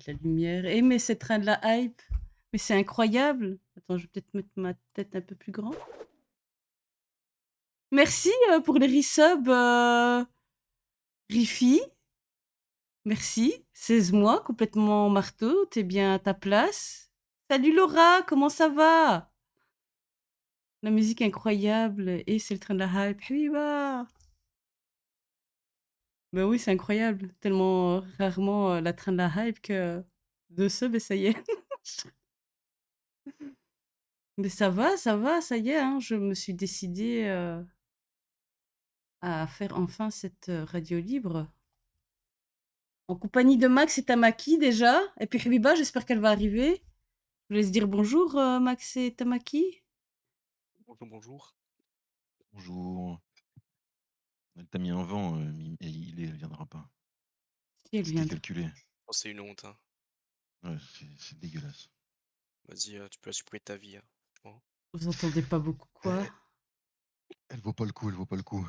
mettre la lumière. Eh, mais c'est train de la hype. Mais c'est incroyable. Attends, je vais peut-être mettre ma tête un peu plus grand. Merci pour les resubs, Rifi. Merci. 16 mois, complètement marteau. T'es bien à ta place. Salut Laura, comment ça va? La musique incroyable. Et c'est le train de la hype. Habiba. Ben oui, c'est incroyable. Tellement rarement la train de la hype que de subs et ça y est. Mais ça va, ça y est, hein, je me suis décidée à faire enfin cette radio libre. En compagnie de Max et Tamaki déjà. Et puis Habiba, j'espère qu'elle va arriver. Je vous laisse dire bonjour, Max et Tamaki. Bonjour, bonjour. Bonjour. Elle t'a mis un vent, et elle viendra pas. Si elle C'était viendra. calculé. Oh, c'est une honte, hein. Ouais, c'est dégueulasse. Vas-y, tu peux la supprimer de ta vie, hein, franchement. Vous entendez pas beaucoup quoi? Elle vaut pas le coup, elle vaut pas le coup.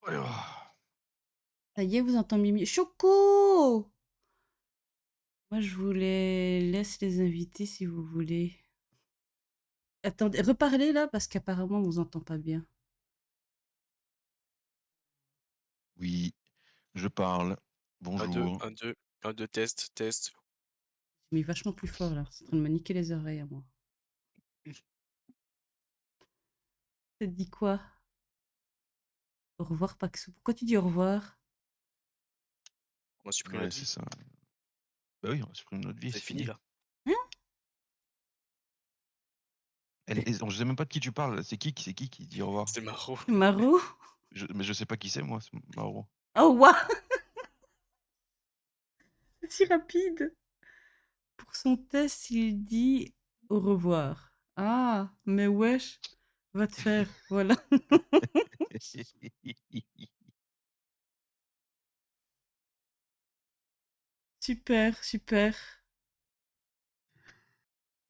Alors, Ça y est, vous entendez Mimi. Choco! Moi, je vous laisse les inviter si vous voulez. Attendez, reparlez là parce qu'apparemment on vous entend pas bien. oui, je parle. 1, 2, Bonjour. 1, 2, 1, 2, test, test. J'ai mis vachement plus fort là. C'est en train de me niquer les oreilles à moi. Ça te dit quoi? Au revoir, Paxou. Pourquoi tu dis au revoir? On va supprimer Ouais, notre c'est vie. ça. Bah oui, on va supprimer notre vie, C'est c'est fini, fini. là. Hein? Je sais même pas de qui tu parles. C'est qui dit au revoir? C'est Maro. Maro? Mais je sais pas qui c'est, moi, c'est Maro. Oh, waouh! C'est si rapide. Pour son test, il dit au revoir. Ah, mais wesh, va te faire. Voilà. Super, super.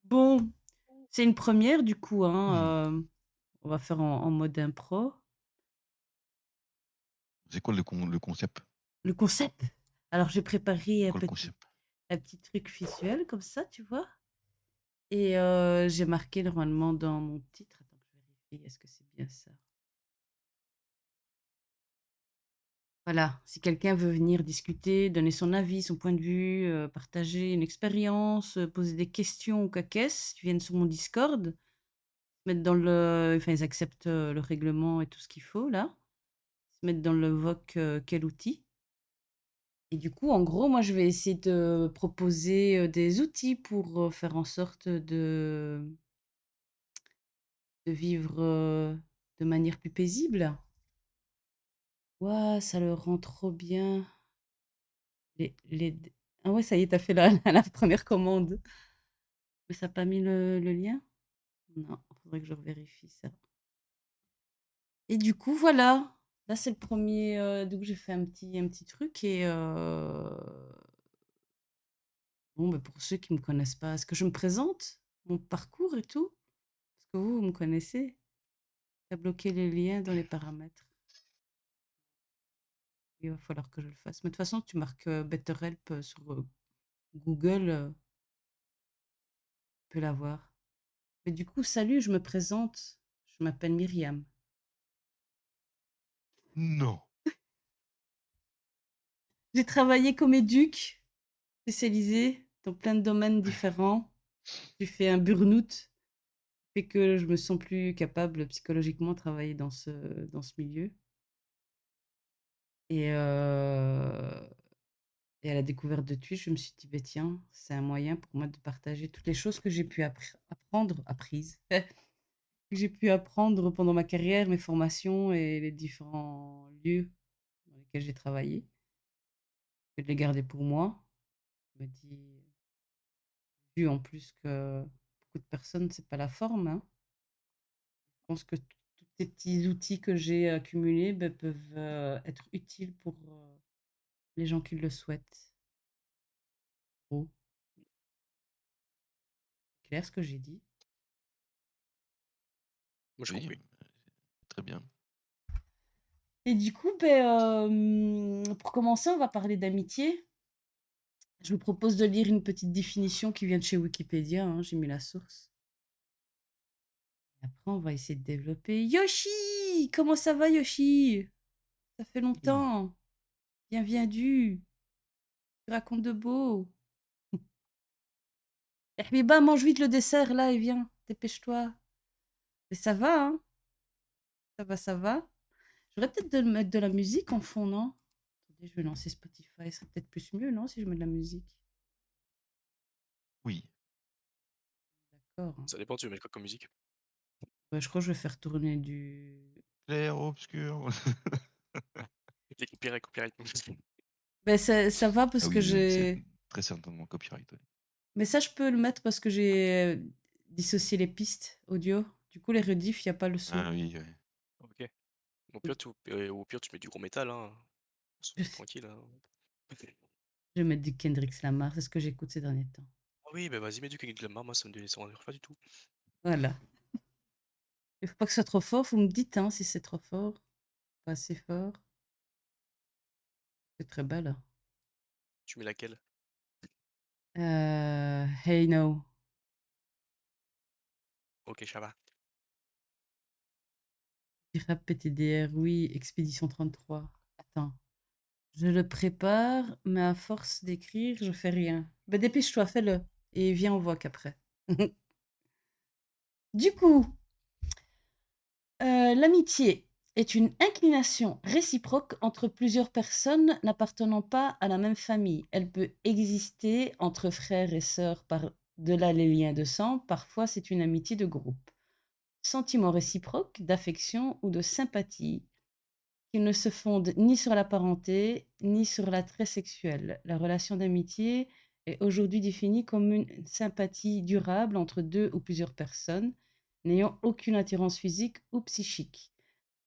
Bon, c'est une première du coup, hein. On va faire en mode impro. C'est quoi le concept? Le concept. Alors, j'ai préparé C'est quoi le concept? un petit truc visuel comme ça, tu vois. Et j'ai marqué normalement dans mon titre. Attends que je vérifie, est-ce que c'est bien ça? Voilà, si quelqu'un veut venir discuter, donner son avis, son point de vue, partager une expérience, poser des questions ou qu'est-ce, ils viennent sur mon Discord, se mettre dans le enfin ils acceptent, le règlement et tout ce qu'il faut là, se mettre dans le voc, quel outil et du coup, en gros, moi je vais essayer de proposer, des outils pour, faire en sorte de vivre, de manière plus paisible. Waouh, ça le rend trop bien. Les d Ah ouais, ça y est, tu as fait la la 1re commande. Mais ça a pas mis le lien? Non, faudrait que je revérifie ça. Et du coup, voilà. Là, c'est le premier er donc j'ai fait un petit truc et bon, bah, pour ceux qui me connaissent pas, est-ce que je me présente? Mon parcours et tout? Parce que vous me connaissez. Tu as bloqué les liens dans les paramètres. Il va falloir que je le fasse. Mais de toute façon, tu marques, BetterHelp, sur, Google, tu peux l'avoir. Mais du coup, salut, je me présente. Je m'appelle Myriam. Non. J'ai travaillé comme éduc, spécialisée dans plein de domaines différents. J'ai fait un burn-out, qui fait que je me sens plus capable psychologiquement de travailler dans ce milieu. Et, et à la découverte de Twitch, je me suis dit, bah, tiens, c'est un moyen pour moi de partager toutes les choses que j'ai pu apprendre, apprises, que j'ai pu apprendre pendant ma carrière, mes formations et les différents lieux dans lesquels j'ai travaillé, que de les garder pour moi. Je me dis, vu en plus que beaucoup de personnes, c'est pas la forme, hein. Je pense que tous ces petits outils que j'ai accumulés, bah, peuvent, être utiles pour, les gens qui le souhaitent. Oh, c'est clair ce que j'ai dit? Moi, j'ai Oui, compris. très bien. Et du coup, pour commencer, on va parler d'amitié. Je vous propose de lire une petite définition qui vient de chez Wikipédia, hein, j'ai mis la source. Après, on va essayer de développer. Yoshi! Comment ça va, Yoshi? Ça fait Oui. longtemps. Bienvenue. Tu racontes de beau. Eh, Habiba, mange vite le dessert là et viens. Dépêche-toi. Mais ça va, hein? Ça va, ça va. J'aurais peut-être de mettre de la musique en fond, non? Attendez, je vais lancer Spotify. Ce serait peut-être plus mieux, non, si je mets de la musique. Oui. D'accord, hein. Ça dépend, tu veux mettre quoi comme musique? Ouais, je crois que je vais faire tourner du. Clair, obscur. Les copyright, copyright music. Ben, ça va Ah parce que oui, c'est j'ai. très certainement copyright, ouais. Mais ça, je peux le mettre parce que j'ai dissocié les pistes audio. Du coup, les rediffs, il n'y a pas le son. Ah oui, ouais. OK. Au pire, tu mets du gros métal, hein. Tranquille, hein. Je vais mettre du Kendrick Lamar, c'est ce que j'écoute ces derniers temps. Ah oui, bah vas-y, mets du Kendrick Lamar, moi ça me dérange pas du tout. Voilà. Il faut pas que ce soit trop fort. Vous me dites hein, si c'est trop fort, pas assez fort. C'est très bas là. Tu mets laquelle? Hey No. OK, ça va. Rap PTDR, oui. Expédition 33. Attends. Je le prépare, mais à force d'écrire, je fais rien. Ben dépêche-toi, fais-le. Et viens, on voit qu'après. Du coup, l'amitié est une inclination réciproque entre plusieurs personnes n'appartenant pas à la même famille. Elle peut exister entre frères et sœurs par-delà les liens de sang. Parfois, c'est une amitié de groupe. Sentiment réciproque, d'affection ou de sympathie qui ne se fondent ni sur la parenté, ni sur l'attrait sexuel. La relation d'amitié est aujourd'hui définie comme une sympathie durable entre deux ou plusieurs personnes n'ayant aucune attirance physique ou psychique.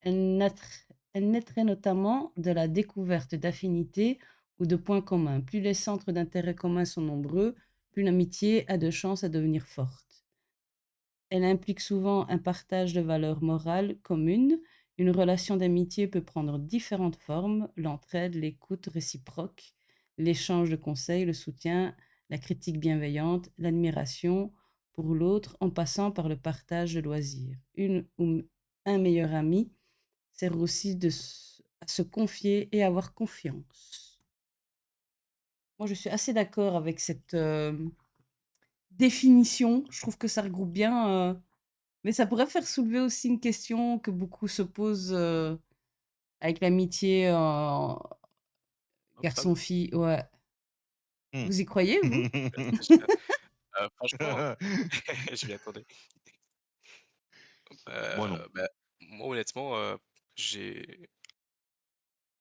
Elle naîtrait notamment de la découverte d'affinités ou de points communs. Plus les centres d'intérêt communs sont nombreux, plus l'amitié a de chances à devenir forte. Elle implique souvent un partage de valeurs morales communes. Une relation d'amitié peut prendre différentes formes: l'entraide, l'écoute réciproque, l'échange de conseils, le soutien, la critique bienveillante, l'admiration pour l'autre, en passant par le partage de loisirs. Une ou un meilleur ami sert aussi à se confier et avoir confiance. Moi, je suis assez d'accord avec cette définition. Je trouve que ça regroupe bien. Mais ça pourrait faire soulever aussi une question que beaucoup se posent avec l'amitié Homme-femme? garçon-fille. Ouais. Mmh. Vous y croyez, vous? Franchement, je m'y attendais. Moi non. Bah, moi honnêtement, j'ai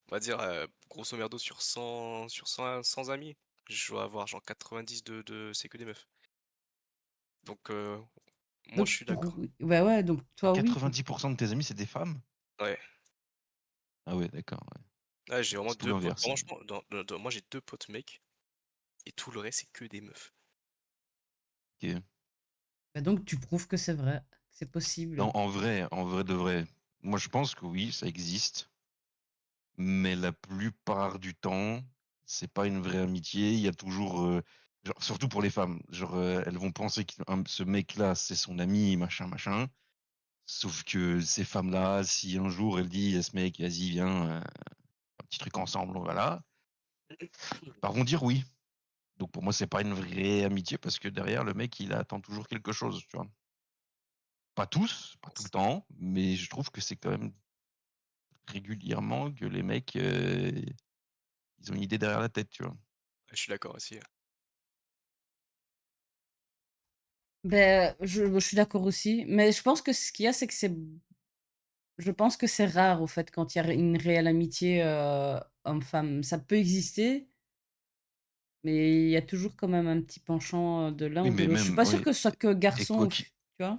on va dire, grosso merdo sur 100 amis, je dois avoir genre 90 de c'est que des meufs. Donc moi je Donc suis pour d'accord. bah, ouais, donc Ah toi, oui. 90 de tes amis, c'est des femmes? Ouais. Ah ouais, d'accord, ouais. Ouais, j'ai vraiment C'est tout 2 potes l'inverse. franchement dans moi j'ai 2 potes mecs et tout le reste c'est que des meufs. OK. Bah, donc tu prouves que c'est vrai, c'est possible. Non, en vrai de vrai, moi je pense que oui, ça existe, mais la plupart du temps, c'est pas une vraie amitié. Il y a toujours, genre surtout pour les femmes, genre, elles vont penser que ce mec-là, c'est son ami, machin, machin. Sauf que ces femmes-là, si un jour elle dit à ce mec: «Vas-y, viens, un petit truc ensemble, voilà», bah, vont dire oui. Donc pour moi, c'est pas une vraie amitié parce que derrière le mec, il attend toujours quelque chose, tu vois? Pas tous, pas tout le temps, mais je trouve que c'est quand même régulièrement que les mecs, ils ont une idée derrière la tête, tu vois? Je suis d'accord aussi, Ben je suis d'accord aussi, mais je pense que ce qu'il y a, c'est que je pense que c'est rare, au fait, quand il y a une réelle amitié, homme-femme. Ça peut exister, mais il y a toujours quand même un petit penchant, de l'un Oui, ou de mais l'autre. Je suis même pas sûre oui que ce soit que et garçon quoi ou qu'il f tu vois?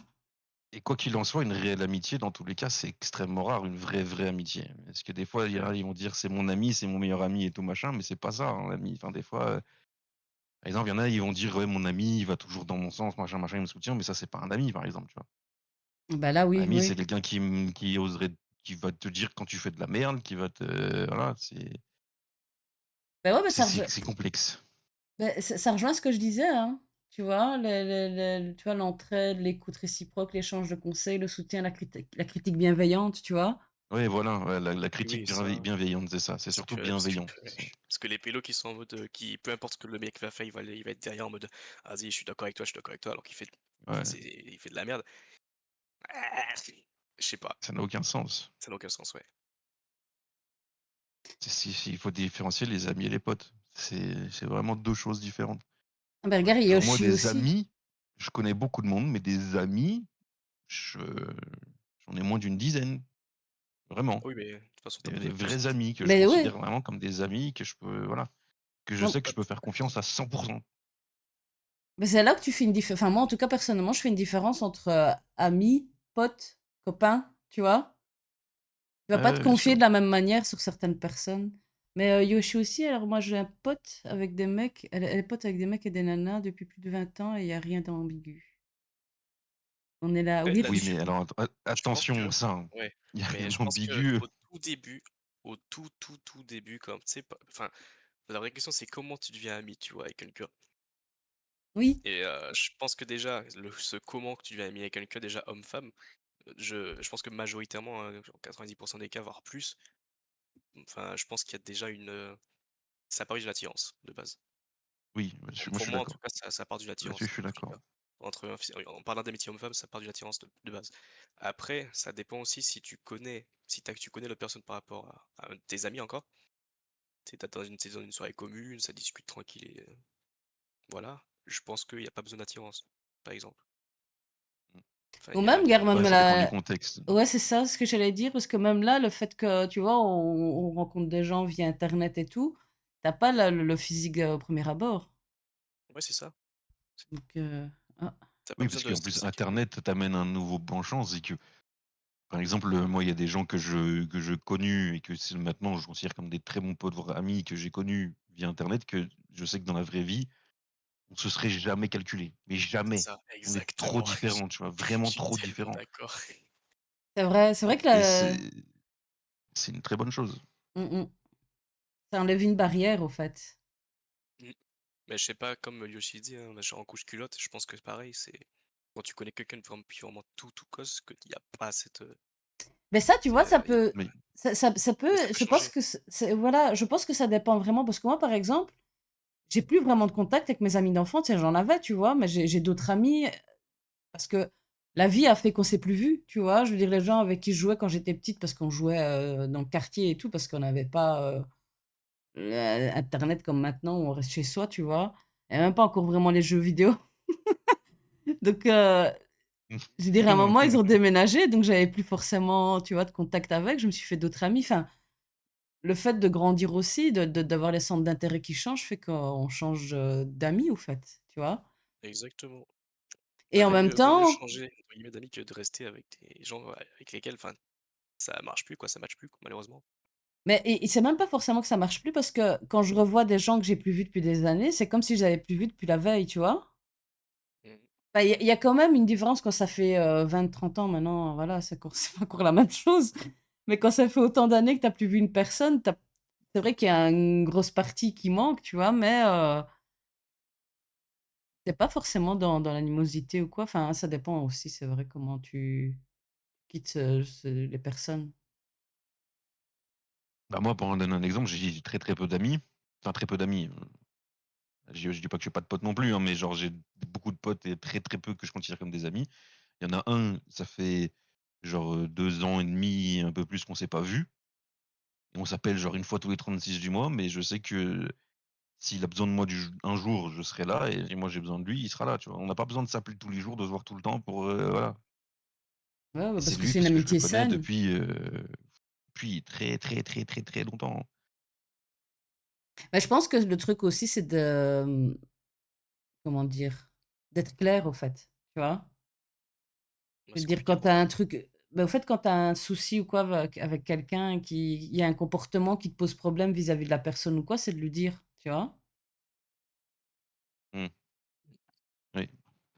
et quoi qu'il en soit, une réelle amitié, dans tous les cas, c'est extrêmement rare, une vraie, vraie amitié. Parce que des fois, il y en a, ils vont dire: «C'est mon ami, c'est mon meilleur ami et tout machin», mais c'est pas ça, un ami. Enfin, des fois, par exemple, il y en a, ils vont dire: «Ouais, mon ami, il va toujours dans mon sens, machin, machin, il me soutient», mais ça, c'est pas un ami, par exemple, tu vois? Bah, là, Un oui, ami, c'est oui. quelqu'un qui qui va te dire quand tu fais de la merde, qui va te voilà, Bah, ouais, c'est complexe. ça rejoint ce que je disais, hein. Tu vois? Tu vois, l'entraide, l'écoute réciproque, l'échange de conseils, le soutien, la critique bienveillante, tu vois? Ouais, voilà, ouais, la critique Oui, ça, bienveillante, c'est ça, c'est parce surtout que parce que bienveillant. parce que les pélos qui sont en mode, qui peu importe ce que le mec va faire, il va être derrière en mode: «Vas-y, je suis d'accord avec toi, je suis d'accord avec toi», alors qu'il fait enfin, Ouais, il fait de la merde. Ah, je sais pas, ça n'a aucun sens. ça n'a aucun sens, ouais. Il faut différencier les amis et les potes. C'est vraiment 2 choses différentes. Ah bah, regarde Genre moi Yoshi des aussi. amis, je connais beaucoup de monde, mais des amis, je j'en ai moins d'une dizaine, vraiment. Oui, mais de toute façon, tu as Des besoin de vrais personne. amis que je Mais considère ouais, vraiment comme des amis que je peux voilà, que je non, sais que je peux faire confiance à 100. mais c'est là que tu fais une différence. Enfin, moi, en tout cas, personnellement, je fais une différence entre amis, potes, copains, tu vois. Tu vas Ouais, pas te ouais, bien confier sûr. de la même manière sur certaines personnes. Mais Yoshi aussi, alors moi, j'ai un pote avec des mecs, elle est pote avec des mecs et des nanas depuis plus de 20 ans et il n'y a rien d'ambigu. On est là, Après oui, Oui, là-dessus, mais alors je pense que attention ça, hein, ouais, il y a rien mais je pense d'ambigu. qu'au tout début, au tout début, comme tu sais pas enfin, la vraie question, c'est comment tu deviens ami, tu vois, avec quelqu'un? oui. Et je pense que déjà, ce comment que tu deviens ami avec quelqu'un, déjà homme-femme, je pense que majoritairement, genre 90 des cas, voire plus, enfin, je pense qu'il y a déjà ça part d'une attirance, de base. Oui, moi je Pour suis moi, en tout d'accord. cas, ça part d'une Là-dessus, attirance, je suis dans tous les d'accord. cas. En parlant d'amitié homme-femme, ça part d'une attirance de base. Après, ça dépend aussi si tu connais l'autre personne par rapport à un de tes amis encore. Tu sais, t'es dans une soirée commune, ça discute tranquille et voilà. Je pense qu'il y a pas besoin d'attirance, par exemple. Mmh. Enfin, Ou même, regarde, Ouais, même ça dépend du la... contexte. Ouais, c'est ça ce que j'allais dire, parce que même là, le fait que, tu vois, on rencontre des gens via Internet et tout, t'as pas le physique au premier abord. Ouais, c'est ça. Donc, ah. T'as pas Oui, besoin parce de qu'en c'est plus ça qui est bien. internet t'amène un nouveau penchant, c'est que, par exemple, moi, il y a des gens que je connus et que c'est maintenant je considère comme des très bons potes, voire amis que j'ai connus via internet, que je sais que dans la vraie vie, on se serait jamais calculé, mais C'est jamais. ça, On est trop exactement. différents, tu vois? Vraiment Je suis trop tellement différents d'accord. C'est vrai que et la... c'est une très bonne chose. Mmh. Ça enlève une barrière, au fait. Mmh. Mais je sais pas, comme Yoshi dit, hein, genre en couche culotte, je pense que pareil, c'est quand tu connais quelqu'un depuis vraiment tout cause, qu'il y a pas Mais ça, tu vois, ça il y a peut Mais ça mais ça peut peut je pense changer. que voilà, je pense que ça dépend vraiment parce que moi, par exemple, j'ai plus vraiment de contact avec mes amis d'enfance, tu sais, j'en avais, tu vois? Mais j'ai d'autres amis, parce que la vie a fait qu'on s'est plus vus, tu vois? Je veux dire, les gens avec qui je jouais quand j'étais petite, parce qu'on jouait, dans le quartier et tout, parce qu'on n'avait pas, internet comme maintenant où on reste chez soi, tu vois? Et même pas encore vraiment les jeux vidéo. Donc je veux dire, à un moment, ils ont déménagé, donc j'avais plus forcément, tu vois, de contact avec. Je me suis fait d'autres amis. Enfin, le fait de grandir aussi, d'avoir les centres d'intérêt qui changent, fait qu'on change, d'amis, au fait, tu vois? Exactement. Et en même Vaut mieux temps, changer entre guillemets «d'amis» que de rester avec des gens avec lesquels, enfin, ça marche plus quoi, ça matche plus quoi, malheureusement. mais c'est même pas forcément que ça marche plus parce que quand je revois des gens que j'ai plus vus depuis des années, c'est comme si je les avais plus vus depuis la veille, tu vois? Mmh. Bah, il y a quand même une différence quand ça fait, 20-30 ans maintenant, voilà, c'est pas encore la même chose. Mais quand ça fait autant d'années que tu as plus vu une personne, c'est vrai qu'il y a une grosse partie qui manque, tu vois? Mais, c'est pas forcément dans l'animosité ou quoi, enfin, ça dépend aussi, c'est vrai, comment tu quittes, les personnes. bah, moi, pour en donner un exemple, j'ai très, très peu d'amis, enfin très peu d'amis, je dis pas que j'ai pas de potes non plus, hein, mais genre j'ai beaucoup de potes et très, très peu que je considère comme des amis. Il y en a un, ça fait genre, 2 ans et demi, un peu plus qu'on s'est pas vu et on s'appelle genre une fois tous les 36 du mois, mais je sais que s'il a besoin de moi un jour, je serai là et moi j'ai besoin de lui, il sera là, tu vois? On n'a pas besoin de s'appeler tous les jours, de se voir tout le temps pour, voilà Ouais, et bah, c'est parce que lui c'est une parce que je le amitié connais saine. depuis très, très, très, très, très longtemps. Mais je pense que le truc aussi, c'est de, comment dire? D'être clair, au fait, tu vois? Moi, Je veux c'est dire, compliqué quand tu pour as moi. un truc bah, au fait, quand tu as un souci ou quoi avec quelqu'un, qui il y a un comportement qui te pose problème vis-à-vis de la personne ou quoi, c'est de lui dire, tu vois? Mmh, oui,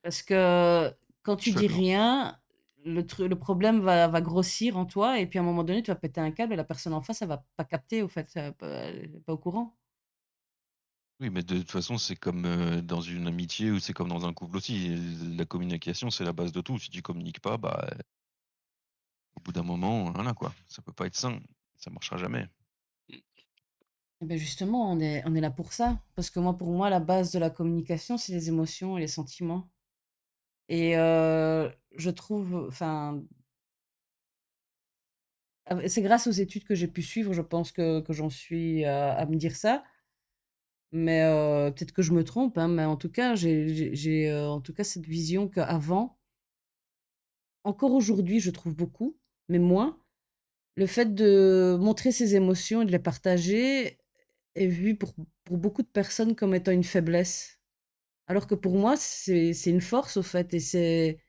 Parce que quand je tu suis dis d'accord. rien, le problème va grossir en toi et puis à un moment donné, tu vas péter un câble et la personne en face, elle va pas capter au fait, elle est pas au courant. Oui, mais de toute façon, c'est comme, dans une amitié ou c'est comme dans un couple aussi. La communication, c'est la base de tout. Si tu communiques pas, bah, au bout d'un moment, voilà quoi, ça peut pas être sain, ça marchera jamais. Mmh. Et beh, justement, on est là pour ça. Parce que moi, pour moi, la base de la communication, c'est les émotions et les sentiments et je trouve enfin, c'est grâce aux études que j'ai pu suivre, je pense que j'en suis à me dire ça. Mais peut-être que je me trompe, hein, mais en tout cas, j'ai en tout cas cette vision qu'avant, encore aujourd'hui, je trouve beaucoup, mais moins, le fait de montrer ses émotions et de les partager est vu pour beaucoup de personnes comme étant une faiblesse. Alors que pour moi, c'est une force au fait et c'est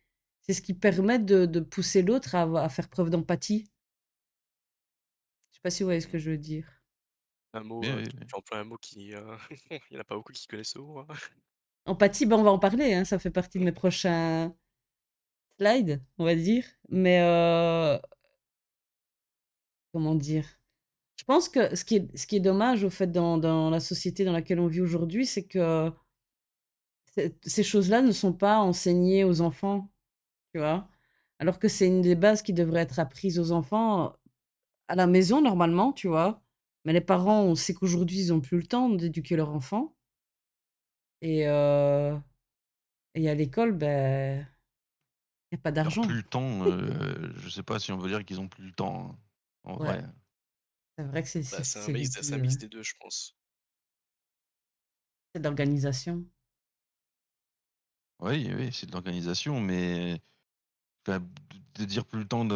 ce qui permet de pousser l'autre à faire preuve d'empathie. Je sais pas si vous voyez ce que Mmh. je veux dire? Un mot, Oui, oui, oui. tu emploies un mot qui, il y en a pas beaucoup qui connaissent ce mot, hein. Empathie, ben, on va en parler, hein, ça fait partie de mes prochains slides, on va dire. Mais comment dire? Je pense que ce qui est dommage au fait dans la société dans laquelle on vit aujourd'hui, c'est que ces choses-là ne sont pas enseignées aux enfants, tu vois? Alors que c'est une des bases qui devrait être apprise aux enfants à la maison normalement, tu vois? Mais les parents, on sait qu'aujourd'hui, ils ont plus le temps d'éduquer leurs enfants et à l'école, ben, il y a pas Alors plus d'argent. le temps, je sais pas si on veut dire qu'ils ont plus le temps, hein, en Ouais, vrai. c'est vrai que c'est Bah, c'est c'est les c'est un 2, mix ouais. des 2, je pense. C'est de l'organisation. Oui, oui, c'est de l'organisation, mais enfin, de dire plus le temps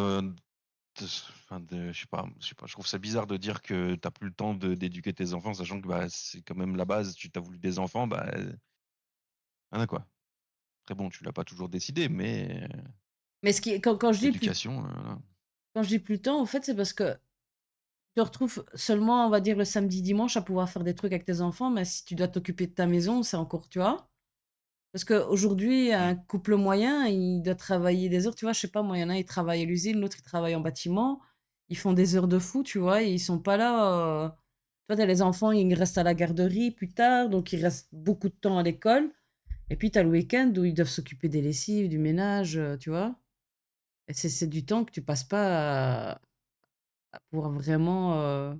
enfin je sais pas, je trouve ça bizarre de dire que tu as plus le temps d'éduquer tes enfants, sachant que, bah, c'est quand même la base. Tu as voulu des enfants, bah, voilà quoi. Après bon, tu l'as pas toujours décidé, mais Mais ce qui est quand l'éducation, voilà. quand je dis plus le temps, en fait, c'est parce que tu te retrouves seulement, on va dire, le samedi, dimanche à pouvoir faire des trucs avec tes enfants, mais si tu dois t'occuper de ta maison, c'est encore tu vois? Parce qu'aujourd'hui, Mmh. un couple moyen, il doit travailler des heures, tu vois? Je sais pas moi, il y en a, il travaille à l'usine, l'autre, il travaille en bâtiment. Ils font des heures de fou, tu vois? Et ils sont pas là, toi, tu as les enfants, ils restent à la garderie plus tard, donc ils restent beaucoup de temps à l'école et puis tu as le week-end où ils doivent s'occuper des lessives, du ménage, tu vois? Et c'est du temps que tu passes pas à pouvoir vraiment,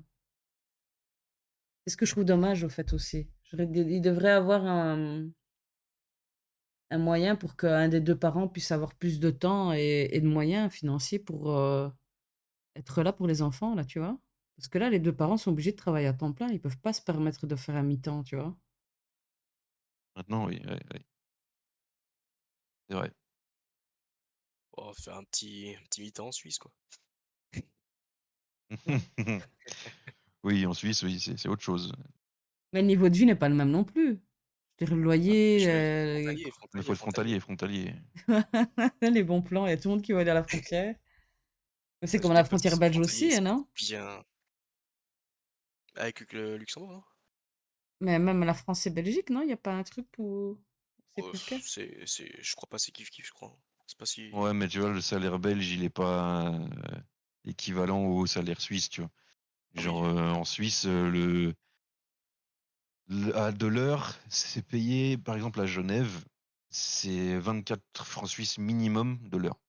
c'est ce que je trouve dommage, au fait, aussi. J'aurais des il devrait avoir un moyen pour qu'un des 2 parents puisse avoir plus de temps et de moyens financiers pour, être là pour les enfants, là, tu vois? Parce que là, les 2 parents sont obligés de travailler à temps plein, ils peuvent pas se permettre de faire un mi-temps, tu vois? Maintenant oui, oui, oui, c'est vrai. Oh, faire un petit mi-temps en Suisse, quoi. Oui, en Suisse, oui, c'est autre chose. Mais le niveau de vie n'est pas le même non plus. Je veux dire le Ah non, mais loyer, je les Mais faut être frontalier. frontalier, frontalier. les bons plans, il y a tout le monde qui veut aller à la frontière. Mais c'est Bah, comme j'ai la des potes qui frontière sont belge frontaliers, ils aussi, hein, sont non? bien avec le Luxembourg, non? Mais même la France et Belgique, non? Il y a pas un truc où c'est Oh, plus le cas? je crois pas, c'est kiff-kiff, je crois, hein. C'est pas si Ouais, mais tu vois, le salaire belge, il est pas, équivalent au salaire suisse, tu vois? oui, Genre, en Suisse, à de l'heure, c'est payé, par exemple, à Genève, c'est 24 francs suisses minimum de l'heure,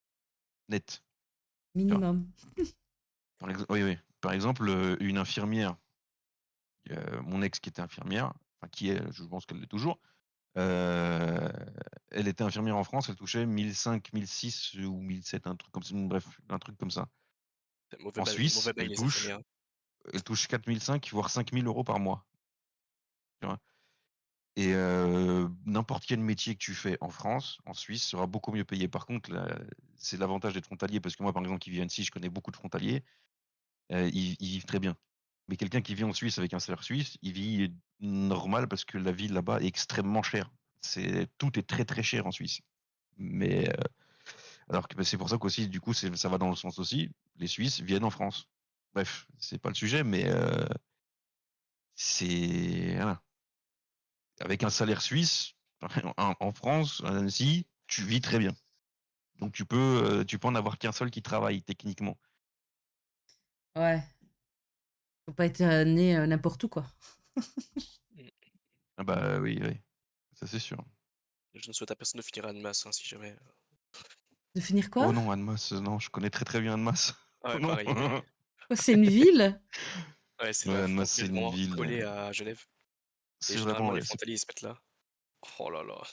net, tu vois? Minimum. Oui, oui. Par exemple, une infirmière, mon ex qui était infirmière, enfin qui est, je pense qu'elle l'est toujours, heu, elle était infirmière en France, elle touchait 1 500, 1 600 ou 1 700, un truc comme ça, bref, un truc comme ça. c'est En mauvais Suisse, bail les infirmières. elle touche 4 500 voire 5 000 € par mois, tu vois? Et n'importe quel métier que tu fais en France, en Suisse, sera beaucoup mieux payé. Par contre, là, c'est l'avantage d'être frontalier parce que moi, par exemple, qui vis à Annecy, je connais beaucoup de frontaliers, ils vivent très bien. Mais quelqu'un qui vit en Suisse avec un salaire suisse, il vit normal parce que la vie là-bas est extrêmement chère. Tout est très, très cher en Suisse. Mais alors que bah, c'est pour ça qu'aussi, du coup, ça va dans le sens aussi, les Suisses viennent en France. Bref, c'est pas le sujet, mais c'est voilà. Avec un salaire suisse, en France, à Annecy, tu vis très bien. Donc tu peux en avoir qu'un seul qui travaille techniquement. Ouais, faut pas être, né, n'importe où, quoi. Mmh. Ah bah, oui, oui, ça c'est sûr. Je ne souhaite à personne de finir à Annemasse, hein, si jamais, De finir quoi? Oh non, Annemasse, non, je connais très, très bien Annemasse. ah Oh ouais, non! pareil. Quoi, c'est une ville? Ouais, c'est Ouais, la Annemasse, c'est frontière une vraiment ville, collée à Genève et c'est vraiment généralement les ouais, c'est frontaliers ils se mettent là. Oh là là.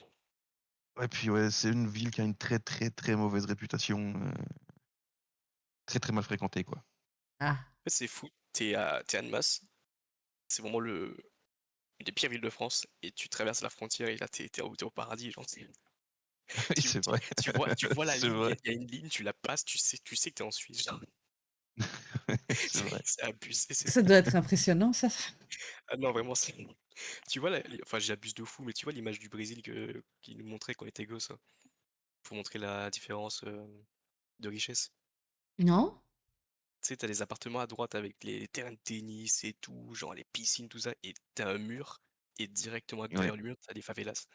ouais, puis ouais, c'est une ville qui a une très, très, très mauvaise réputation, très, très mal fréquentée, quoi. Ah, En fait, c'est fou, tu es à Annemasse, c'est vraiment une des pires villes de France et tu traverses la frontière et là tu es au paradis, genre Oui, c'est vrai. tu vois la C'est ligne, il y vrai, a il y a une ligne, tu la passes, tu sais que tu es en Suisse, genre. c'est vrai. C'est abusé, c'est ça doit être impressionnant ça. ah non, vraiment, c'est tu vois enfin j'abuse de fou, mais tu vois l'image du Brésil qu'ils nous montrait quand on était gosse, pour montrer la différence, de richesse? Non? Tu sais, tu des appartements à droite avec les terrains de tennis et tout, genre les piscines, tout ça, et tu un mur et directement Ouais, derrière le mur, tu des favelas.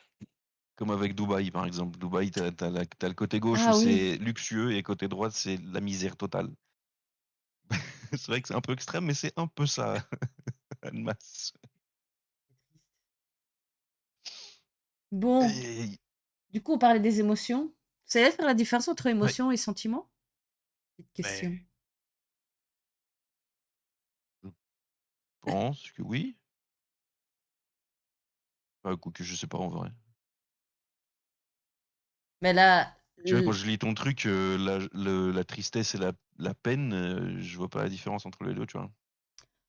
comme avec Dubaï, par exemple. Dubaï, tu le côté gauche où Ah oui. c'est luxueux et côté droite, c'est la misère totale. C'est vrai que c'est un peu extrême, mais c'est un peu ça, Annemasse. Bon, Et du coup, on parlait des émotions. Ça aide faire la différence entre ouais, émotion et sentiment? Petite Beh, question. je pense que oui. Bah, quoique je sais pas en vrai. Mais là, Tu vois, quand l je lis ton truc, la tristesse et la peine, je vois pas la différence entre les 2, tu vois?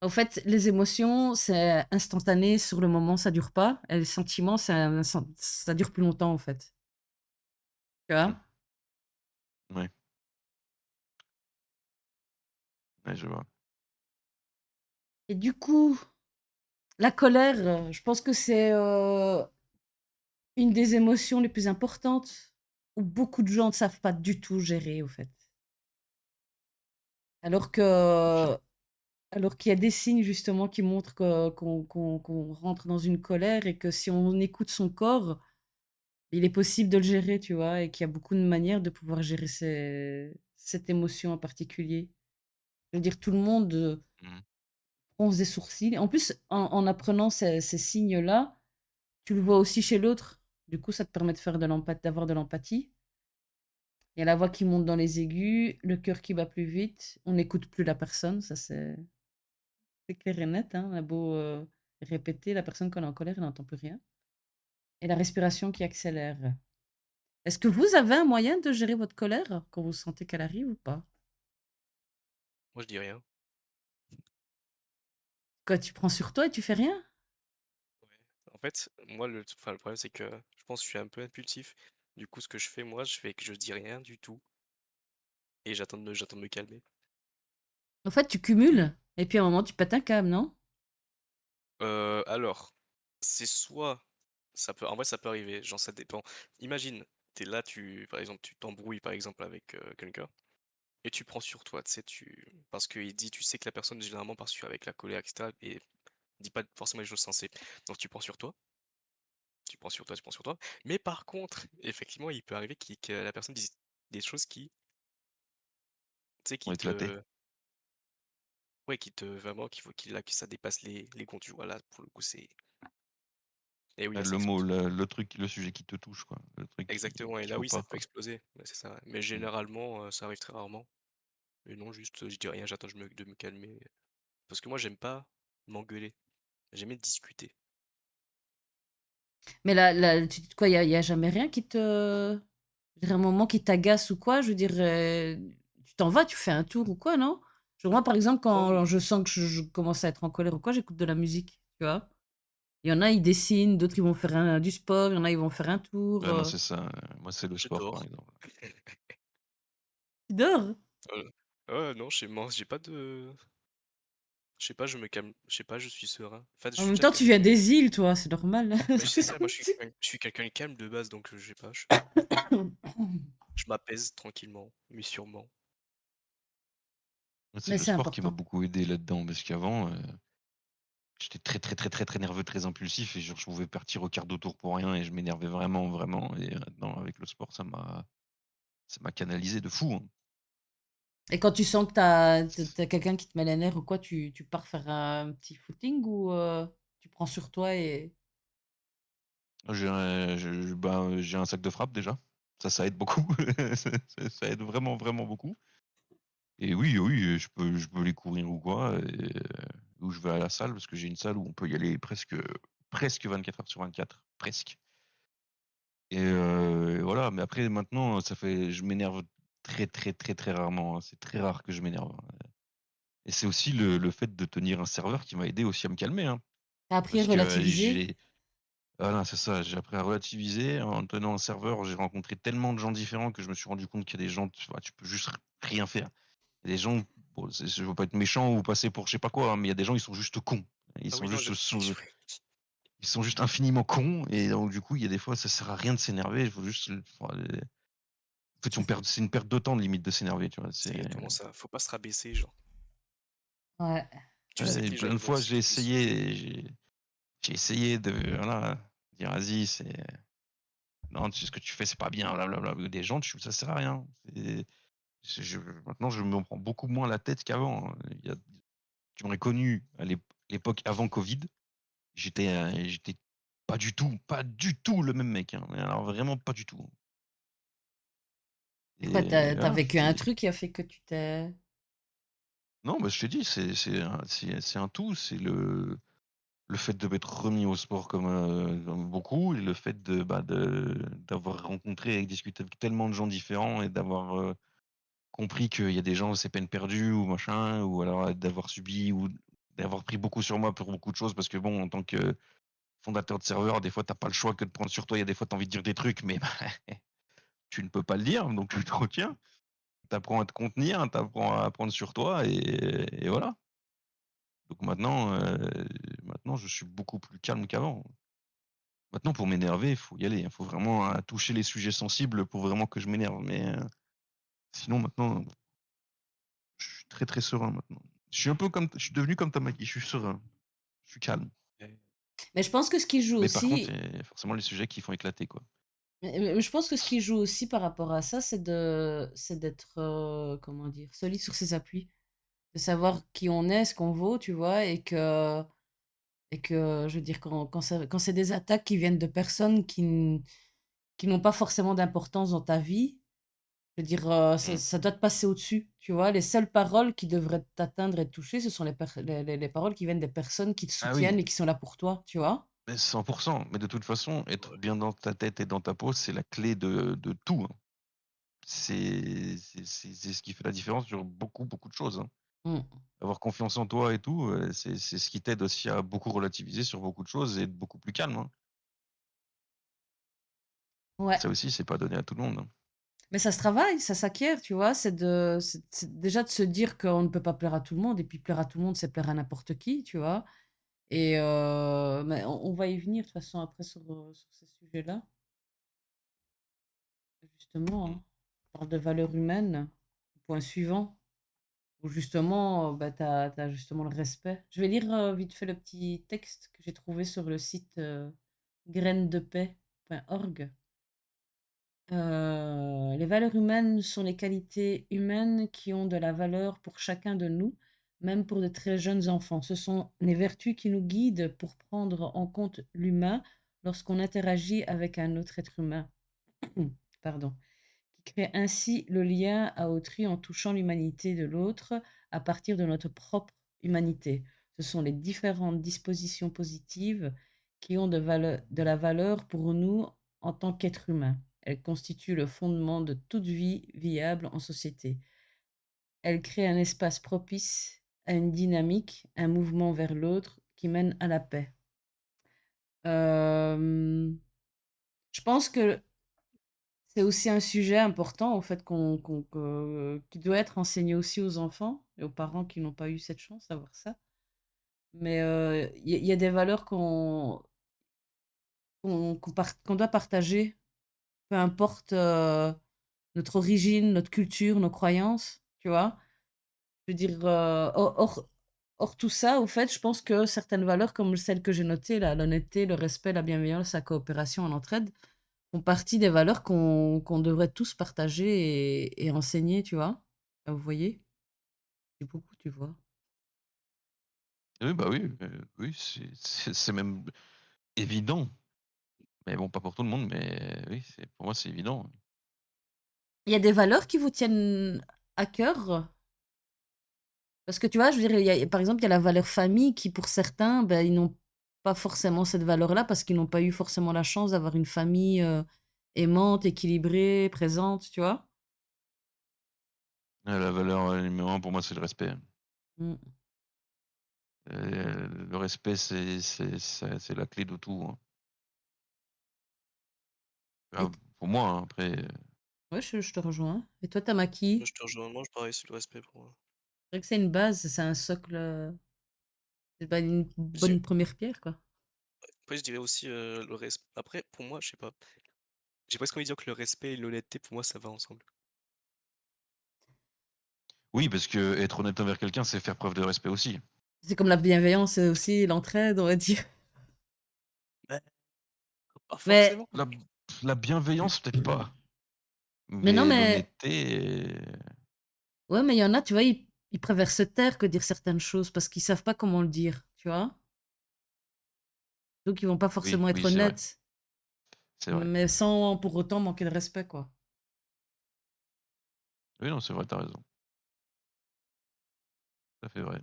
en fait, les émotions, c'est instantané sur le moment, ça dure pas, et les sentiments, ça dure plus longtemps, en fait. Tu OK. vois? Ouais, ouais, je vois. Et du coup, la colère, je pense que c'est, une des émotions les plus importantes, où beaucoup de gens ne savent pas du tout gérer, au fait. Alors OK. que alors qu'il y a des signes justement qui montrent qu'on rentre dans une colère et que si on écoute son corps, il est possible de le gérer, tu vois? Et qu'il y a beaucoup de manières de pouvoir gérer cette émotion en particulier. Je veux dire, tout le monde, Mmh. fronce des sourcils. En plus, en apprenant ces signes-là, tu le vois aussi chez l'autre. Du coup, ça te permet de faire d'avoir de l'empathie. Il y a la voix qui monte dans les aigus, le cœur qui bat plus vite, on n'écoute plus la personne, ça c'est clair et net, hein. On a beau, répéter, la personne quand elle est en colère, elle n'entend plus rien et la respiration qui accélère. Est-ce que vous avez un moyen de gérer votre colère quand vous sentez qu'elle arrive ou pas? moi je dis rien. Quoi, tu prends sur toi et tu fais rien? Ouais. En fait, moi le problème c'est que je pense que je suis un peu impulsif. Du coup, ce que je fais moi, je fais que je dis rien du tout et j'attends de me calmer. En fait, tu OK. cumules et puis à un moment, tu pètes un câble, non? Alors, c'est soit en vrai ça peut arriver, genre ça dépend. Imagine, t'es là, par exemple, tu t'embrouilles par exemple avec, quelqu'un et tu prends sur toi, tu sais, parce qu'il dit tu sais que la personne généralement part sur avec la colère et cetera et dit pas forcément les choses sensées. Donc tu prends sur toi, tu prends sur toi, tu prends sur toi. Mais par contre, effectivement, il peut arriver que la personne dise des choses qui, tu sais, Ont éclaté. qui te vraiment qu'il faut qu'il là, que ça dépasse les gonds, tu vois? Là, pour le coup, c'est et oui, là, ça Le mot, explose. le truc, le sujet qui te touche, quoi. Le truc Exactement et qui là, faut oui, ça pas, peut quoi. exploser. Ouais, c'est ça, ouais. Mais Mmh. généralement, ça arrive très rarement et non, juste, je dis rien, j'attends de me calmer parce que moi, j'aime pas m'engueuler. J'aime bien discuter. Mais là, quoi, il y a jamais rien qui te je veux dire un moment qui t'agace ou quoi? Je veux dire, tu t'en vas, tu fais un tour ou quoi, non? Moi, par exemple, Oh quand non! je sens que je commence à être en colère ou quoi, j'écoute de la musique, tu vois? Il y en a, ils dessinent, d'autres, ils vont faire du sport, il y en a, ils vont faire un tour, Ouais, non, c'est ça, moi, c'est le Je sport, par dors. exemple. tu dors? Non, chez moi, j'ai pas de je sais pas, je me calme, je sais pas, je suis serein. En fait, je En suis même déjà temps, tu quelqu'un viens des îles, toi, c'est normal. mais c'est ça, moi, je suis quelqu'un de calme de base donc je sais pas, je m'apaise tranquillement, mais sûrement. Moi, c'est Mais le c'est sport qui m'a important. beaucoup aidé là-dedans parce qu'avant, j'étais très, très, très, très, très nerveux, très impulsif et genre je pouvais partir au quart de tour pour rien et je m'énervais vraiment, vraiment et maintenant avec le sport, ça m'a canalisé de fou, hein. Et quand tu sens que t'as quelqu'un qui te met les nerfs ou quoi, tu pars faire un petit footing ou tu prends sur toi et J'ai un sac de frappe déjà. Ça aide beaucoup. Ça aide vraiment, vraiment beaucoup. Et oui, oui, je peux aller courir ou quoi, ou je vais à la salle parce que j'ai une salle où on peut y aller presque 24 heures sur 24, presque. Et voilà, mais après maintenant, je m'énerve très, très, très, très rarement, hein. C'est très rare que je m'énerve, hein. Et c'est aussi le fait de tenir un serveur qui m'a aidé aussi à me calmer, hein. t'as appris à Parce que relativiser? j'ai Voilà, c'est ça, j'ai appris à relativiser. En tenant un serveur, j'ai rencontré tellement de gens différents que je me suis rendu compte qu'il y a des gens, tu peux juste rien faire. Il y a des gens, bon, je veux pas être méchant ou passer pour je sais pas quoi, hein, mais il y a des gens, ils sont juste cons. Ils Ah sont oui, non, juste j'avais sous ouais. Ils sont juste infiniment cons et donc du coup, il y a des fois, ça sert à rien de s'énerver, il faut juste en fait, c'est une perte de temps, limite, de s'énerver, tu vois? C'est exactement ça. Faut pas se rabaisser, genre. Ouais. Tu sais que les gens, Plein de ils vont fois, j'ai s'excuser. essayé et j'ai essayé de voilà, dire: «Vas-y, non, tu ce que tu fais, c'est pas bien, blablabla». Des gens, ça sert à rien. Maintenant, je me prends beaucoup moins la tête qu'avant, hein. Tu m'aurais connu à l'époque avant covid, j'étais pas du tout le même mec, hein, mais alors vraiment pas du tout, hein. Et quoi, Et t'as voilà, vécu un truc qui a fait que tu t'es non, bah, je t'ai dit, c'est un tout, c'est le fait de m'être remis au sport comme beaucoup et le fait d'avoir rencontré et discuté avec tellement de gens différents et d'avoir, compris qu'il y a des gens, c'est peine perdue ou machin, ou alors d'avoir subi ou d'avoir pris beaucoup sur moi pour beaucoup de choses parce que bon, en tant que fondateur de serveur, des fois, tu as pas le choix que de prendre sur toi. Il y a des fois, tu as envie de dire des trucs, mais tu ne peux pas le dire, donc tu te retiens. Tu apprends à te contenir, tu apprends à prendre sur toi et voilà. Donc maintenant, je suis beaucoup plus calme qu'avant. Maintenant, pour m'énerver, il faut y aller. Il faut vraiment, toucher les sujets sensibles pour vraiment que je m'énerve, mais sinon maintenant, je suis très, très serein maintenant. Je suis devenu comme Tamaki, je suis serein, je suis calme. Et mais je pense que ce qui joue Mais par contre, aussi il y a forcément les sujets qui font éclater, quoi. mais je pense que ce qui joue aussi par rapport à ça, c'est d'être, comment dire? Solide sur ses appuis. De savoir qui on est, ce qu'on vaut, tu vois? Et que je veux dire quand c'est des attaques qui viennent de personnes qui n'ont pas forcément d'importance dans ta vie, je veux dire, ça Mmh. ça doit te passer au-dessus, tu vois? Les seules paroles qui devraient t'atteindre et te toucher, ce sont les paroles qui viennent des personnes qui te Ah oui, soutiennent et qui sont là pour toi, tu vois? mais 100. Mais de toute façon, être ouais. bien dans ta tête et dans ta peau, c'est la clé de tout, hein. C'est ce qui fait la différence sur beaucoup, beaucoup de choses, hein. Mmh. Avoir confiance en toi et tout, c'est ce qui t'aide aussi à beaucoup relativiser sur beaucoup de choses et être beaucoup plus calme, hein. Ouais, Ça aussi, c'est pas donné à tout le monde, hein. mais ça se travaille, ça s'acquiert, tu vois? C'est déjà de se dire qu'on ne peut pas plaire à tout le monde et puis plaire à tout le monde, c'est plaire à n'importe qui, tu vois? Et mais on va y venir de toute façon après sur ces sujets-là, justement, Mmh. hein. On parle de valeurs humaines, point suivant, où justement, bah, tu as justement le respect. Je vais lire, vite fait le petit texte que j'ai trouvé sur le site, grainesdepaix.org. Les valeurs humaines sont les qualités humaines qui ont de la valeur pour chacun de nous, même pour de très jeunes enfants. Ce sont les vertus qui nous guident pour prendre en compte l'humain lorsqu'on interagit avec un autre être humain. Pardon. Qui crée ainsi le lien à autrui en touchant l'humanité de l'autre à partir de notre propre humanité. Ce sont les différentes dispositions positives qui ont de la valeur pour nous en tant qu'êtres humains. Elles constituent le fondement de toute vie viable en société. Elles créent un espace propice à une dynamique, un mouvement vers l'autre qui mène à la paix. Euh, je pense que c'est aussi un sujet important, en fait, qui doit être enseigné aussi aux enfants et aux parents qui n'ont pas eu cette chance d'avoir ça. Mais il y a des valeurs qu'on doit partager, peu importe notre origine, notre culture, nos croyances, tu vois. Je veux dire, hors tout ça, au fait, je pense que certaines valeurs comme celles que j'ai notées, là, l'honnêteté, le respect, la bienveillance, la coopération, l'entraide, font partie des valeurs qu'on devrait tous partager et enseigner, tu vois? Vous voyez? C'est beaucoup, tu vois? Oui, bah, oui, oui, c'est même évident. Mais bon, pas pour tout le monde, mais oui, pour moi, c'est évident. Il y a des valeurs qui vous tiennent à cœur? Parce que tu vois, je veux dire, par exemple, il y a la valeur famille qui, pour certains, ben, ils n'ont pas forcément cette valeur-là parce qu'ils n'ont pas eu forcément la chance d'avoir une famille, aimante, équilibrée, présente, tu vois? La valeur, numéro 1 pour moi, c'est le respect. Mmh. Le respect, c'est la clé de tout, hein. Et Ah, pour moi, hein, après, ouais, je te rejoins. Et toi, tu as qui? Je te rejoins, moi, pareil, c'est le respect pour moi. C'est vrai que c'est une base, c'est un socle, c'est pas une Je dis bonne première pierre, quoi. après je dirais aussi, le respect. Après pour moi, je sais pas, j'ai presque envie de dire que le respect et l'honnêteté pour moi ça va ensemble. oui, parce que être honnête envers quelqu'un, c'est faire preuve de respect aussi. C'est comme la bienveillance, aussi, l'entraide, on va dire. Bah, pas Mais forcément. La bienveillance, peut-être pas, mais non, mais mais l'honnêteté, ouais, mais il y en a, tu vois, ils préfèrent se taire que dire certaines choses parce qu'ils savent pas comment le dire, tu vois? Donc ils vont pas oui, forcément être oui, c'est vrai, honnêtes, c'est vrai. mais sans pour autant manquer de respect, quoi. Oui, non, c'est vrai, tu as raison. Tout à fait vrai.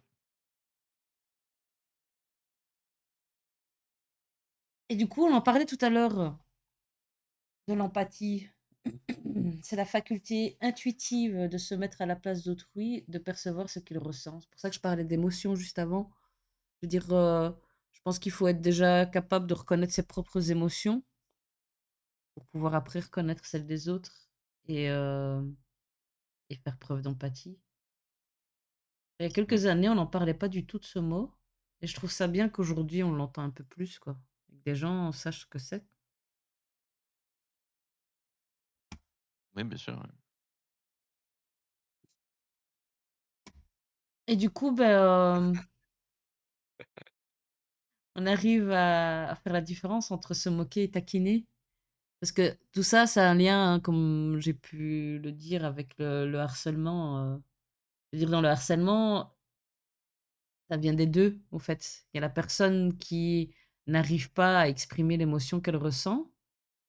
Et du coup, on en parlait tout à l'heure, de l'empathie. C'est la faculté intuitive de se mettre à la place d'autrui, de percevoir ce qu'il ressent. C'est pour ça que je parlais d'émotions juste avant. Je veux dire, je pense qu'il faut être déjà capable de reconnaître ses propres émotions pour pouvoir après reconnaître celles des autres et hem et faire preuve d'empathie. Il y a Mmh. quelques années, on n'en parlait pas du tout de ce mot et je trouve ça bien qu'aujourd'hui on l'entend un peu plus, quoi. Et que des gens sachent ce que c'est. Oui, bien sûr, ouais. Et du coup, on arrive à faire la différence entre se moquer et taquiner. Parce que tout ça, ça a un lien, hein, comme j'ai pu le dire, avec le harcèlement, je veux dire dans le harcèlement, ça vient des 2 au fait. Il y a la personne qui n'arrive pas à exprimer l'émotion qu'elle ressent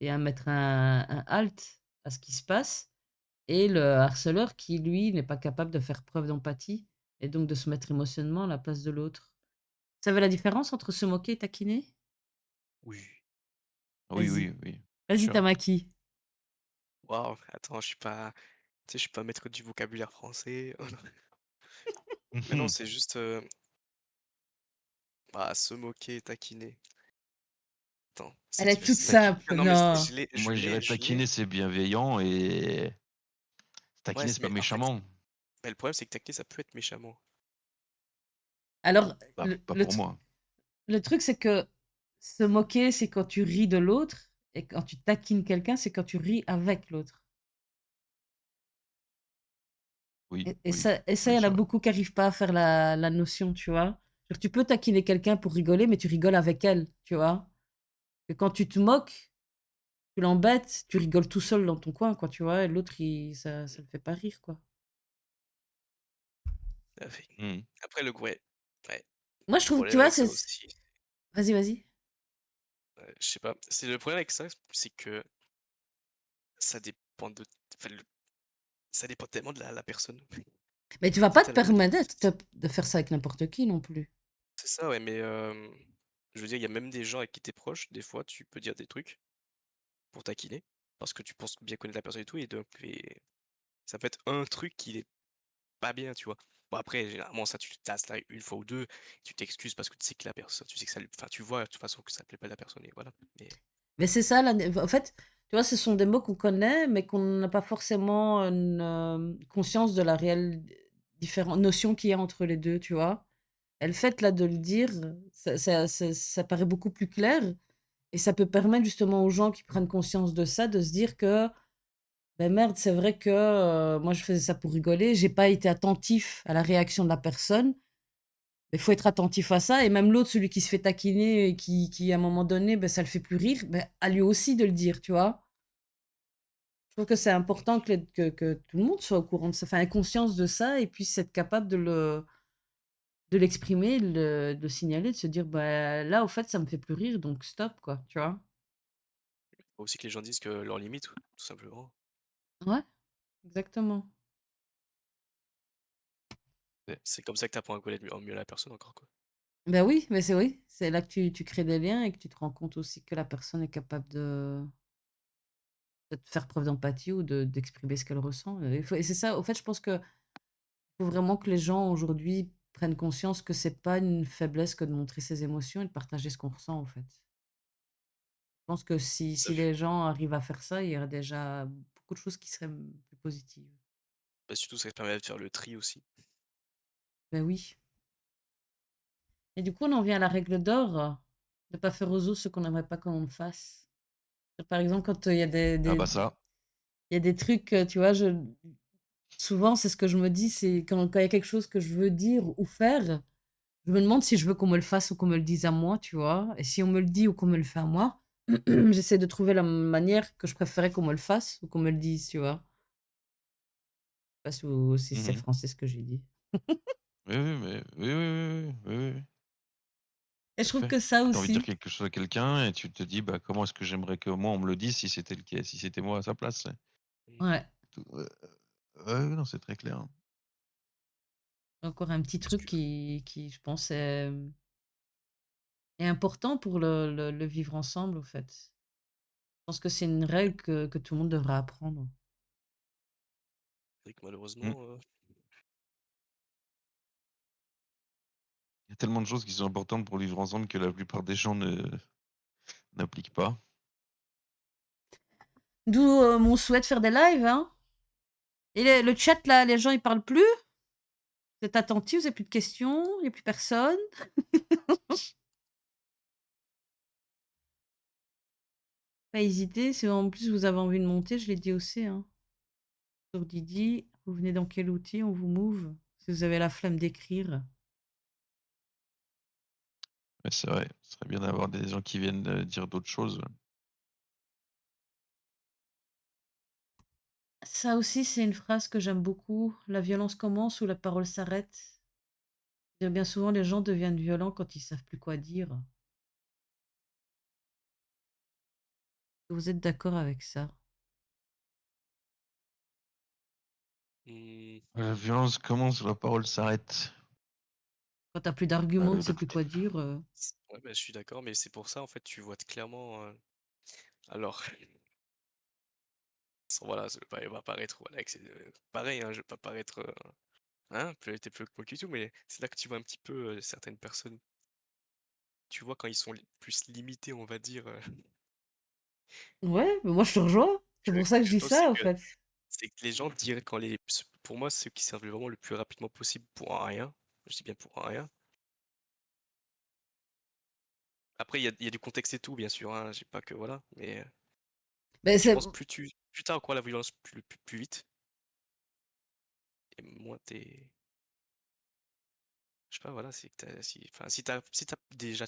et à mettre un halt à ce qui se passe. Et le harceleur qui, lui, n'est pas capable de faire preuve d'empathie et donc de se mettre émotionnellement à la place de l'autre. Vous savez la différence entre se moquer et taquiner? Oui. Oui, Vas-y, oui, oui, bien vas-y sûr. Tamaki. Waouh, attends, je suis pas, tu sais, je suis pas maître du vocabulaire français. Mais non, c'est juste, bah, se moquer, taquiner. Attends, Elle c'est est toute difficile. simple, Non, mais non. Moi, je dirais je l'ai. taquiner, c'est bienveillant et Ouais, taquiner, c'est pas mais en fait, méchamment. le problème, c'est que taquiner, ça peut être méchamment. Alors Bah, pas pour moi. le truc, c'est que se moquer, c'est quand tu ris de l'autre et quand tu taquines quelqu'un, c'est quand tu ris avec l'autre. Oui, Et oui, ça, il oui, y en a c'est vrai. beaucoup qui arrivent pas à faire la notion, tu vois? Genre tu peux taquiner quelqu'un pour rigoler, mais tu rigoles avec elle, tu vois? Et quand tu te moques, tu l'embêtes, tu rigoles tout seul dans ton coin, quoi, tu vois? Et l'autre, il ça le fait pas rire, quoi. Tout à fait. Mmh. Après, ouais, Moi, le je trouve, tu problème vois, avec c'est ça aussi, vas-y, vas-y. je sais pas, c'est le problème avec ça, c'est que ça dépend de, enfin, ça dépend tellement de la personne. Mais tu vas Tu sais, pas te tu le permettre de faire ça avec n'importe qui non plus. c'est ça, ouais, mais je veux dire, il y a même des gens avec qui tu proche, des fois, tu peux dire des trucs pour taquiner, parce que tu penses bien connaître la personne et tout, et ça peut être un truc qui est pas bien, tu vois? Bon après, généralement, ça, tu ça arrive une fois ou 2, tu t'excuses parce que tu sais que la personne tu sais que ça lui enfin, tu vois de toute façon que ça plaît pas à la personne et voilà, mais Mais c'est ça la en fait, tu vois, ce sont des mots qu'on connaît, mais qu'on n'a pas forcément une, conscience de la réelle notion qu'il y a entre les 2, tu vois? Et le fait là de le dire, ça paraît beaucoup plus clair et ça peut permettre justement aux gens qui prennent conscience de ça, de se dire que: «Beh, merde, c'est vrai que, moi je faisais ça pour rigoler, j'ai pas été attentif à la réaction de la personne». Il faut être attentif à ça et même l'autre, celui qui se fait taquiner et qui à un moment donné, ben ça le fait plus rire, ben à lui aussi de le dire, tu vois? trouve que c'est important que tout le monde soit au courant de ça, enfin ait conscience de ça et puisse être capable de l'exprimer, de le signaler, de se dire: «Bah, là, au fait, ça me fait plus rire, donc stop», quoi, tu vois? Faut aussi que les gens disent que leurs limites, tout simplement. Ouais, exactement. C'est comme ça que tu apprends à connaître mieux la personne encore, quoi. Ben oui, mais c'est oui, c'est là que tu crées des liens et que tu te rends compte aussi que la personne est capable de faire preuve d'empathie ou d'exprimer ce qu'elle ressent, il faut et c'est ça, au fait, je pense qu'il faut vraiment que les gens aujourd'hui prennent conscience que c'est pas une faiblesse que de montrer ses émotions et de partager ce qu'on ressent, en fait. Je pense que Tout si à fait. les gens arrivent à faire ça, il y aurait déjà beaucoup de choses qui seraient, plus positives. Bah, surtout ça te permet de faire le tri aussi. Ben oui. Et du coup, on en vient à la règle d'or, de pas faire aux autres ce qu'on n'aimerait pas qu'on me fasse. Par exemple, quand, il y a Ah bah ça, il y a des trucs, tu vois, souvent, c'est ce que je me dis, c'est quand il y a quelque chose que je veux dire ou faire, je me demande si je veux qu'on me le fasse ou qu'on me le dise à moi, tu vois? Et si on me le dit ou qu'on me le fait à moi, j'essaie de trouver la manière que je préférais qu'on me le fasse ou qu'on me le dise, tu vois? Je sais pas si c'est mmh français ce que j'ai dit. Oui, oui, mais oui, oui, oui, oui, oui, oui, oui, Et je tout à trouve fait. que ça Tu as envie de dire aussi quelque chose à quelqu'un et tu te dis: «Bah, comment est-ce que j'aimerais que moi on me le dise si c'était moi à sa place?» Mmh. ouais, Tout ouais, non, c'est très clair. encore un petit Parce truc que qui je pense est important pour le vivre ensemble, au fait. Je pense que c'est une règle que tout le monde devrait apprendre. c'est vrai que Mmh. malheureusement, Il y a tellement de choses qui sont importantes pour vivre ensemble que la plupart des gens ne n'appliquent pas. D'où, mon souhait de faire des lives, hein. Et le chat là, les gens ils parlent plus? Vous êtes attentifs, vous avez plus de questions? Il y a plus personne? Pas hésiter, si en plus vous avez envie de monter, je l'ai dit aussi, hein. Sur Didi, vous venez dans quel outil? On vous move. Si vous avez la flemme d'écrire. Ouais, c'est vrai, ce serait bien d'avoir des gens qui viennent, dire d'autres choses. Ça aussi, c'est une phrase que j'aime beaucoup. La violence commence où la parole s'arrête. Et bien souvent, les gens deviennent violents quand ils savent plus quoi dire. Vous êtes d'accord avec ça? mmh, La violence commence où la parole s'arrête. Quand t'as plus d'arguments, tu sais Bah, plus tout quoi dire, ouais, bah, je suis d'accord, mais c'est pour ça, en fait, tu vois clairement, alors, sans voilà, ça va paraître, voilà, que c'est, pareil, hein, je vais pas paraître, hein, plus cool et tout, mais c'est là que tu vois un petit peu, certaines personnes, tu vois quand ils sont plus limités, on va dire, ouais, mais moi je te rejoins. C'est que pour ça que je je dis pense c'est ça, en que fait. c'est que les gens diraient quand les pour moi, ceux qui servent vraiment le plus rapidement possible pour un rien, je dis bien pour un rien. Après il y a du contexte et tout bien sûr, hein, je dis pas que voilà, mais Mais je c'est pense plus tu as la violence plus vite et moins t'es je sais pas, voilà, c'est que si tu déjà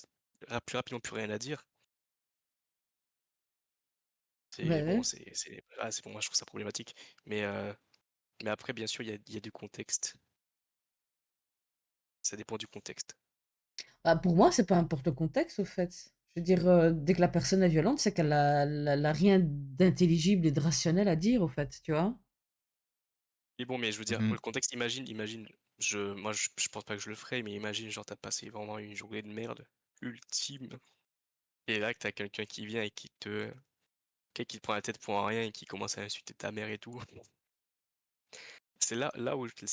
plus rapidement plus rien à dire, c'est bon, ouais. c'est pour moi je trouve ça problématique. Mais après bien sûr il y a du contexte. Ça dépend du contexte. Bah, pour moi, c'est peu importe le contexte, au fait. Je veux dire, dès que la personne est violente, c'est qu'elle a rien d'intelligible et de rationnel à dire, au fait, tu vois? Mais bon, mais je veux dire, Mmh. le contexte, imagine, je pense pas que je le ferais, mais imagine, genre, tu passé vraiment une journée de merde ultime et là que tu quelqu'un qui vient et qui te prend la tête pour un rien et qui commence à insulter ta mère et tout. C'est là où tu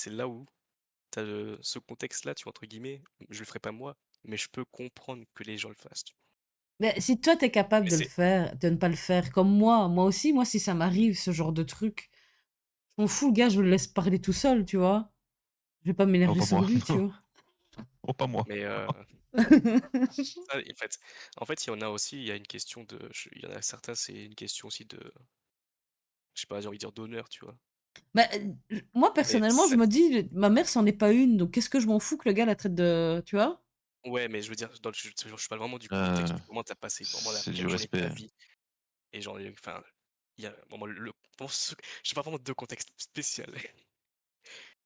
ce «contexte-là», tu vois, entre guillemets, je le ferai pas moi, mais je peux comprendre que les gens le fassent. Mais si toi, tu es capable Mais de le c'est faire, de ne pas le faire comme moi aussi, moi, si ça m'arrive, ce genre de truc, je m'en fous, le gars, je le laisse parler tout seul, tu vois? Je vais pas Oh, m'énerver pas sur moi, lui, tu non. vois? Oh, pas moi. mais ça, en fait, il y en a aussi, il y a une question il y en a certains, c'est une question aussi de, je sais pas, j'ai envie de dire d'honneur, tu vois? Bah, moi, Mais personnellement, je ça me dis: «Ma mère, c'en est pas une, donc qu'est-ce que je m'en fous que le gars la traite de» tu vois? Ouais, mais je veux dire, je parle vraiment du contexte, Heu, du comment tu as passé vraiment la c'est du pire journée de ta respect. vie et genre, enfin, il y a vraiment pour j'ai pas vraiment 2 contextes spéciaux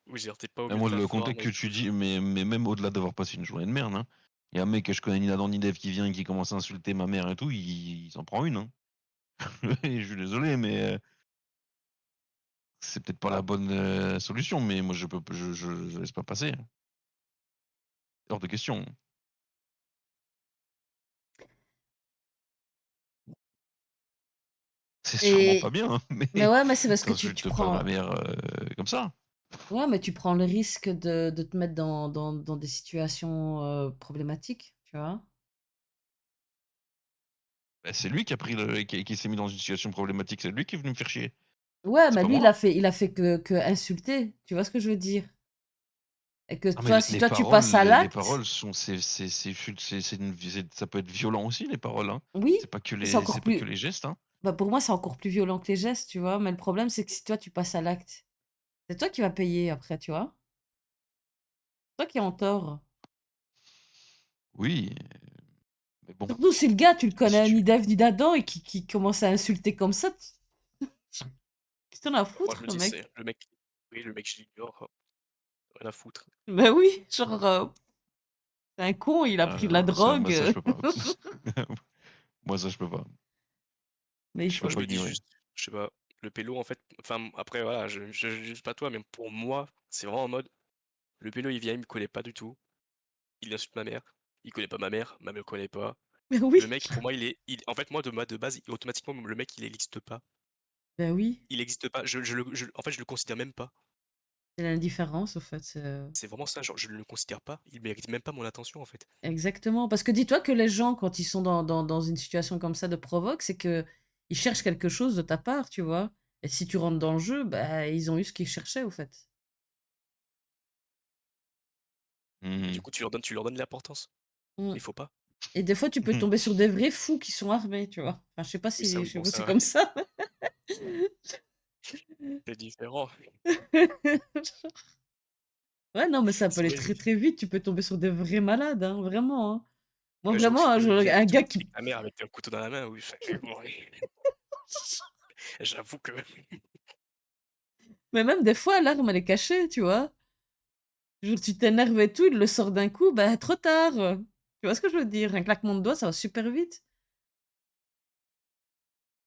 où genre tu pas au Ah, mieux de moi, ta le forme contexte que et tu tout, dis, mais même au-delà d'avoir passé une journée de merde, hein, il y a un mec que je connais ni Adam ni Dev qui vient et qui commence à insulter ma mère et tout, il s'en prend une. Hein. Je suis désolé, mais c'est peut-être pas la ah, bonne solution, mais moi, je laisse pas passer. Hein. Hors de question. C'est sûrement pas Et bien, hein, mais mais ouais, mais c'est parce que tu t'insultes pas ma prends mère comme ça. ouais, mais tu prends le risque de te mettre dans des situations, problématiques, tu vois? Bah, c'est lui qui a pris qui s'est mis dans une situation problématique, c'est lui qui est venu me faire chier. Ouais, C'est mais pas lui, moi. il a fait que insulter, tu vois ce que je veux dire? Et que Ah mais toi, si toi tu passes à les l'acte paroles sont ça peut être violent aussi les paroles, hein. oui, c'est encore C'est pas que plus les gestes, hein. bah, pour moi, c'est encore plus violent que les gestes, tu vois? Mais le problème, c'est que si toi tu passes à l'acte, c'est toi qui vas payer après, tu vois? Toi qui es en tort. Oui, mais bon, Surtout si le gars, tu le si connais tu ni d'Ève ni d'Adam et qui commence à insulter comme ça, qu'est-ce que tu en as à moi je me foutre, dis mec? c'est le mec oui, le mec je l'ignore, rien à foutre. Bah oui, genre, c'est un con, il a pris de la ça drogue, moi ça je peux pas. Moi ça je peux pas. mais il Je peux Moi, faut je pas me dis ignorer. juste, je sais pas, le pélo, en fait, enfin, après, voilà, je juge pas toi, mais pour moi, c'est vraiment en mode, le pélo, il vient, il me connaît pas du tout, il insulte ma mère, il connaît pas ma mère me connaît pas. bah Le oui, mec, pour moi, en fait, moi, de base, automatiquement, le mec, il existe pas. bah oui, Il existe pas. En fait, je le considère même pas. c'est l'indifférence, au fait, C'est vraiment ça, genre, je ne le considère pas. Il mérite même pas mon attention, en fait. exactement. Parce que dis-toi que les gens, quand ils sont dans une situation comme ça de provoque, c'est que ils cherchent quelque chose de ta part, tu vois? Et si tu rentres dans le jeu, bah, ils ont eu ce qu'ils cherchaient, au fait. Et du Mmh. coup, tu leur donnes de l'importance. Mmh. Il faut pas. Et des fois, tu peux tomber sur des vrais fous qui sont armés, tu vois? Enfin, Oui, ça, je oui, sais bon, pas si c'est ça, comme ça. c'est différent. Ouais, non, mais ça peut C'est aller vrai, très, très vite. Tu peux tomber sur des vrais malades, hein, vraiment, hein. Moi, ouais, j'avoue que vraiment, si hein, toi, il vient un et te gars nique qui ta mère avec un couteau dans la main, oui, enfin, bon, j'avoue que mais même des fois, l'arme, elle est cachée, tu vois? Genre, tu t'énerves et tout, il le sort d'un coup, bah, trop tard. Tu vois ce que je veux dire? Un claquement de doigts, ça va super vite.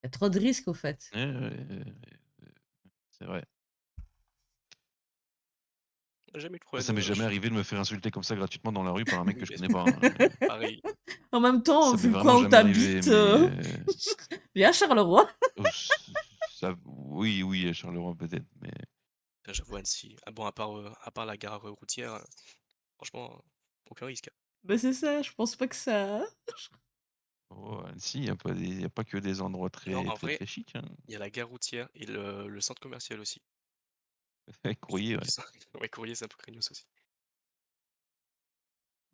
Il y a trop de risques, au fait. C'est vrai. j'ai jamais eu de Ça problème, m'est jamais arrivé de me faire insulter comme ça gratuitement dans la rue par un mec que oui, je mais connais pas, hein, pareil. En même temps, ça m'est vu vraiment quoi où jamais arrivé, t'habites, mais viens à Charleroi. ça oui, oui, à Charleroi peut-être, mais J'avoue Annecy. Ah bon, à part la gare routière, franchement, aucun risque. Bah, c'est ça, je pense pas que ça oh, à Annecy, il y a pas que des endroits Non, très, en très, vrai, très chics, hein. il y a la gare routière et le centre commercial aussi. Courrier, ouais. Ouais, Courrier, c'est un peu craignos aussi.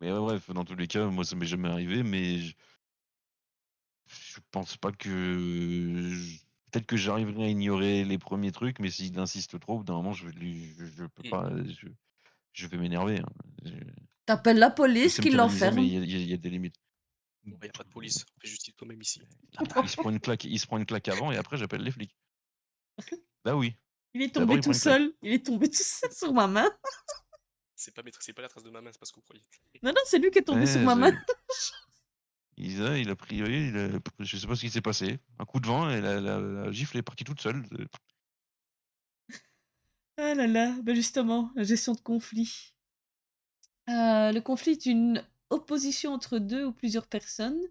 Mais ouais, bref, dans tous les cas, moi, ça m'est jamais arrivé, mais je pense pas que peut-être que j'arriverai à ignorer les premiers trucs, mais s'il insiste trop, au bout d'un moment, je peux Mmh. pas, je vais m'énerver, hein. tu la Je police sais me qui canaliser, mais l'enferme. il y a des limites. Bon, il y a pas de police, fais justice toi-même ici. Il se prend une claque avant et après j'appelle les flics. Bah oui, Il est d'abord tombé il prend tout une claque. seul. Il est tombé tout seul sur ma main. C'est pas la trace de ma main, c'est pas ce que vous croyez. Non, non, c'est lui qui est tombé sur Ouais, ma main. il a pris, oui, je sais pas ce qui s'est passé. Un coup de vent et la gifle est partie toute seule. Ah là là, bah, justement, la gestion de conflit. Le conflit est une opposition entre 2 ou plusieurs personnes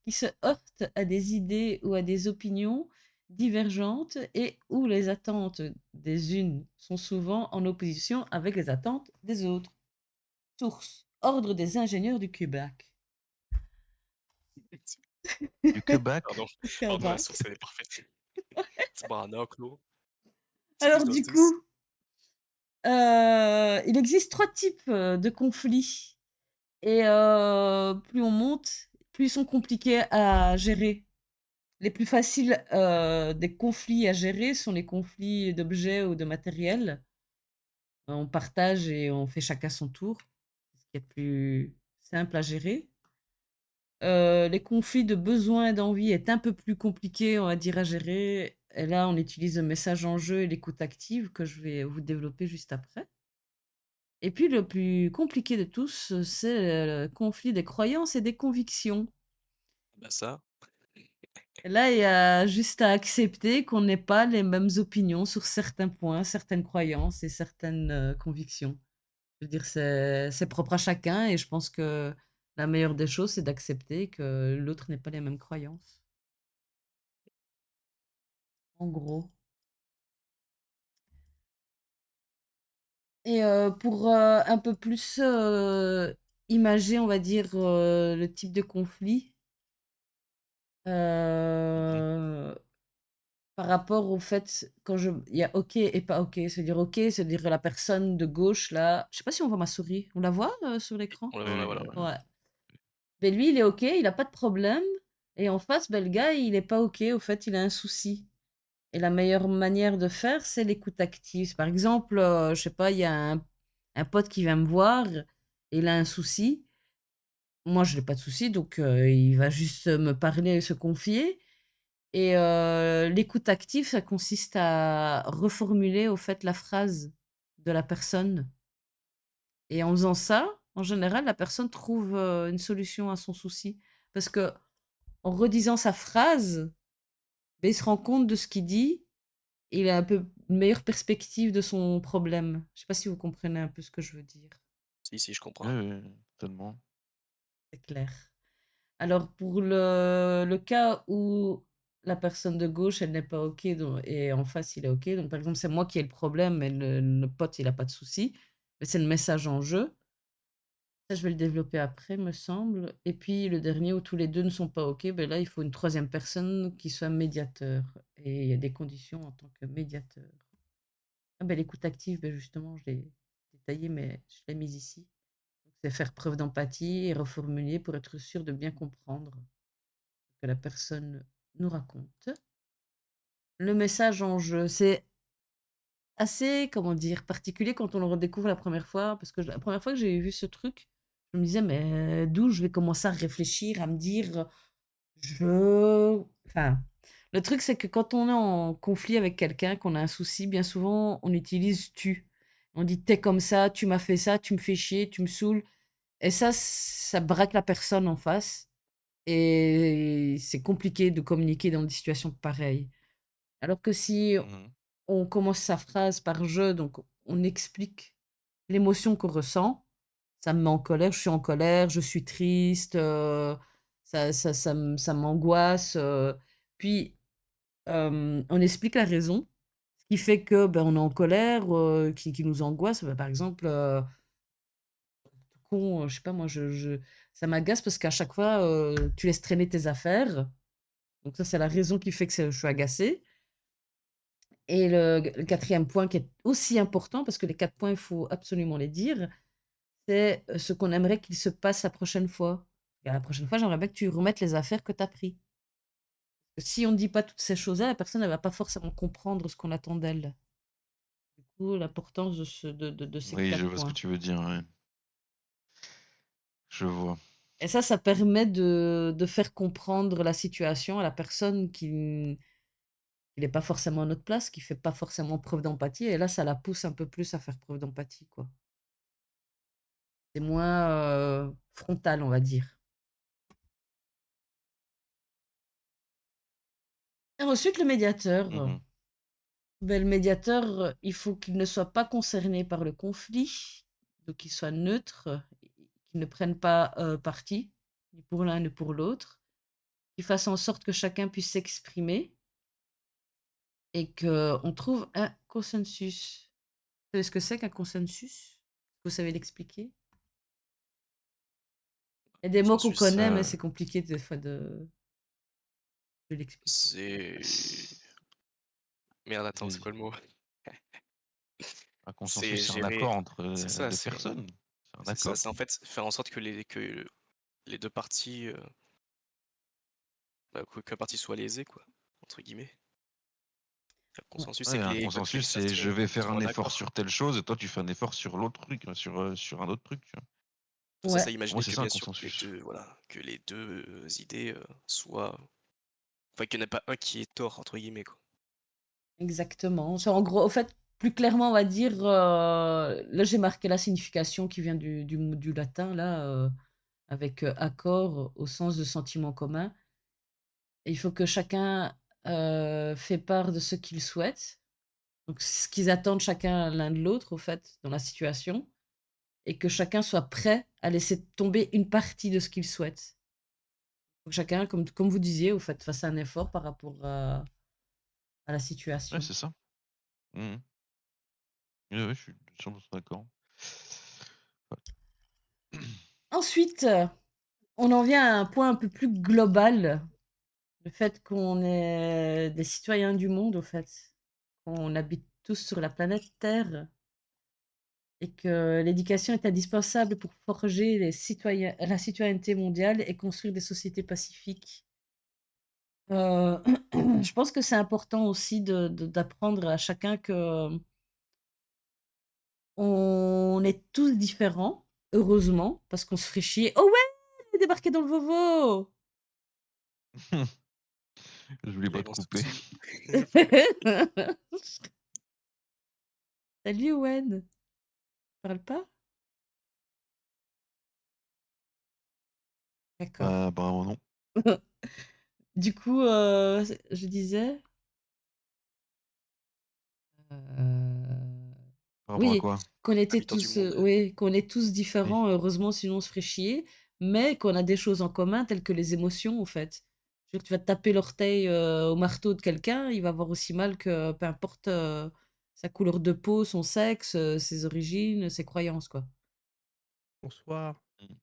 qui se heurtent à des idées ou à des opinions divergentes et où les attentes des unes sont souvent en opposition avec les attentes des autres. Source: Ordre des ingénieurs du Québec. Du Québec. Pardon, pardon, la source Québec. elle est parfaite. C'est pas un enclos. Alors Excuse du justice. coup, il existe 3 types, de conflits et plus on monte, plus ils sont compliqués à gérer. Les plus faciles, des conflits à gérer sont les conflits d'objets ou de matériel. On partage et on fait chacun son tour. C'est ce qui est le plus simple à gérer. Les conflits de besoins et d'envie est un peu plus compliqué, on va dire, à gérer. Et là, on utilise le message en jeu et l'écoute active que je vais vous développer juste après. Et puis le plus compliqué de tous, c'est le conflit des croyances et des convictions. Bah ça, Et là, il y a juste à accepter qu'on n'ait pas les mêmes opinions sur certains points, certaines croyances et certaines, convictions. Je veux dire, c'est propre à chacun et je pense que la meilleure des choses, c'est d'accepter que l'autre n'ait pas les mêmes croyances, en gros. Et pour, un peu plus, imager, on va dire, le type de conflit, Mhm. heu, par rapport au fait quand je il y a OK et pas OK. C'est-à-dire OK, c'est-à-dire la personne de gauche là, je sais pas si on voit ma souris. On la voit, sur l'écran? on Oui, la oui, voilà, ouais. Ouais. Ben lui, il est OK, il a pas de problème et en face, ben le gars, il est pas OK, au fait, il a un souci et la meilleure manière de faire, c'est l'écoute active. Par exemple, je sais pas, il y a un pote qui vient me voir et il a un souci. Moi, je n'ai pas de souci, donc il va juste me parler, se confier et l'écoute active, ça consiste à reformuler, au fait, la phrase de la personne et en faisant ça, en général, la personne trouve, une solution à son souci. Parce que en redisant sa phrase, beh, il se rend compte de ce qu'il dit et il a un peu une meilleure perspective de son problème. Je sais pas si vous comprenez un peu ce que je veux dire? Si, je oui, comprends. oui, totalement. C'est clair. Alors pour le cas où la personne de gauche, elle n'est pas OK don et en face, il est OK, donc par exemple, c'est moi qui ai le problème et le pote, il a pas de souci, mais c'est le message en jeu. Ça, je vais le développer après, me semble et puis le dernier où tous les 2 ne sont pas OK, beh, là, il faut une troisième personne qui soit médiateur et il y a des conditions en tant que médiateur. Ah beh, l'écoute active, beh, justement, je l'ai détaillé, mais je l'ai mise ici. C'est faire preuve d'empathie et reformuler pour être sûr de bien comprendre ce que la personne nous raconte. Le message en jeu, c'est assez, comment dire, particulier quand on le redécouvre la première fois, parce que la première fois que j'ai vu ce truc, je me disais: «Mais d'où je vais commencer à réfléchir, à me dire, je» enfin, le truc, c'est que quand on est en conflit avec quelqu'un, qu'on a un souci, bien souvent, on utilise «tu». On dit: «Tu es comme ça, tu m'as fait ça, tu me fais chier, tu me saoules» et ça braque la personne en face et c'est compliqué de communiquer dans des situations pareilles. Alors que si Mhm. on commence sa phrase par «je», donc on explique l'émotion qu'on ressent. Ça me met en colère, je suis en colère, je suis triste, ça m'angoisse, puis, on explique la raison, ce qui fait que, ben, on est en colère, qui nous angoisse. Bah, par exemple, con, je sais pas moi, je ça m'agace parce qu'à chaque fois, tu laisses traîner tes affaires. Donc ça, c'est la raison qui fait que je suis agacée. Et le 4e point qui est aussi important, parce que les 4 points, il faut absolument les dire, c'est, ce qu'on aimerait qu'il se passe la prochaine fois. Et la prochaine fois, j'aimerais bien que tu remettes les affaires que tu as pris. Si on ne dit pas toutes ces choses-là, la personne, elle va pas forcément comprendre ce qu'on attend d'elle. Du coup, l'importance de ces Oui, je 4 vois ce que points. tu veux dire, ouais. Je vois. Et ça permet de faire comprendre la situation à la personne qui n'est pas forcément à notre place, qui fait pas forcément preuve d'empathie et là, ça la pousse un peu plus à faire preuve d'empathie, quoi. C'est moins, frontal, on va dire. Et ensuite, le médiateur. Mhm. Ben, le médiateur, il faut qu'il ne soit pas concerné par le conflit, donc qu'il soit neutre, qu'il ne prenne pas, parti, ni pour l'un ni pour l'autre, qu'il fasse en sorte que chacun puisse s'exprimer et qu'on trouve un consensus. Vous savez ce que c'est qu'un consensus? Vous savez l'expliquer? Il y a des mots qu'on Consensus, connaît, mais c'est compliqué des fois de l'expliquer. c'est merde, attends, c'est C'est- quoi le mot? Un C'est consensus, c'est un gérer accord entre c'est ça, deux personnes. C'est un c'est ça, accord. c'est en fait faire en sorte que les 2 parties, bah, qu'aucune partie soit «lésée» quoi, entre guillemets. Le Ouais. consensus, c'est Ouais, que un les bah, que consensus, ça c'est soit je vais qu'ils faire soient un en effort accord. sur telle chose et toi tu fais un effort sur l'autre truc, sur un autre truc, tu vois. C'est Ouais. ça, Pour moi, imaginer c'est que ça un bien sûr consensus. que les 2 idées, soient enfin qu'il n'y en ait pas un qui ait «tort» entre guillemets quoi. Exactement. C'est en gros, au fait, plus clairement, on va dire, là, j'ai marqué la signification qui vient du latin là, avec, accord au sens de sentiment commun. Et il faut que chacun, fait part de ce qu'il souhaite, donc ce qu'ils attendent chacun l'un de l'autre, au fait, dans la situation, et que chacun soit prêt à laisser tomber une partie de ce qu'il souhaite. Faut que chacun, comme vous disiez, au fait, fasse un effort par rapport à la Ouais, situation. c'est ça. Mmh. Ouais, ouais, je suis 100 d'accord. Ensuite, on en vient à un point un peu plus global, le fait qu'on est des citoyens du monde, au fait. On habite tous sur la planète Terre et que l'éducation est indispensable pour forger la citoyenneté mondiale et construire des sociétés pacifiques. Heu, je pense que c'est important aussi d'apprendre à chacun qu'on est tous différents, heureusement, parce qu'on se ferait chier. «Oh ouais! Elle est débarquée dans le vovo!» Je voulais pas Les te bons couper. soucis. Salut Owen, parle pas? D'accord. Apparemment non. Du coup, je disais, heu, Par rapport à oui, quoi? qu'on était Habitants du tous, monde. oui, qu'on est tous Oui. différents, heureusement, sinon on se ferait chier, mais qu'on a des choses en commun telles que les émotions, en fait. Je veux dire, tu vas taper l'orteil, au marteau de quelqu'un, il va avoir aussi mal que peu importe, sa couleur de peau, son sexe, ses origines, ses croyances, quoi. Bonsoir. Mmh.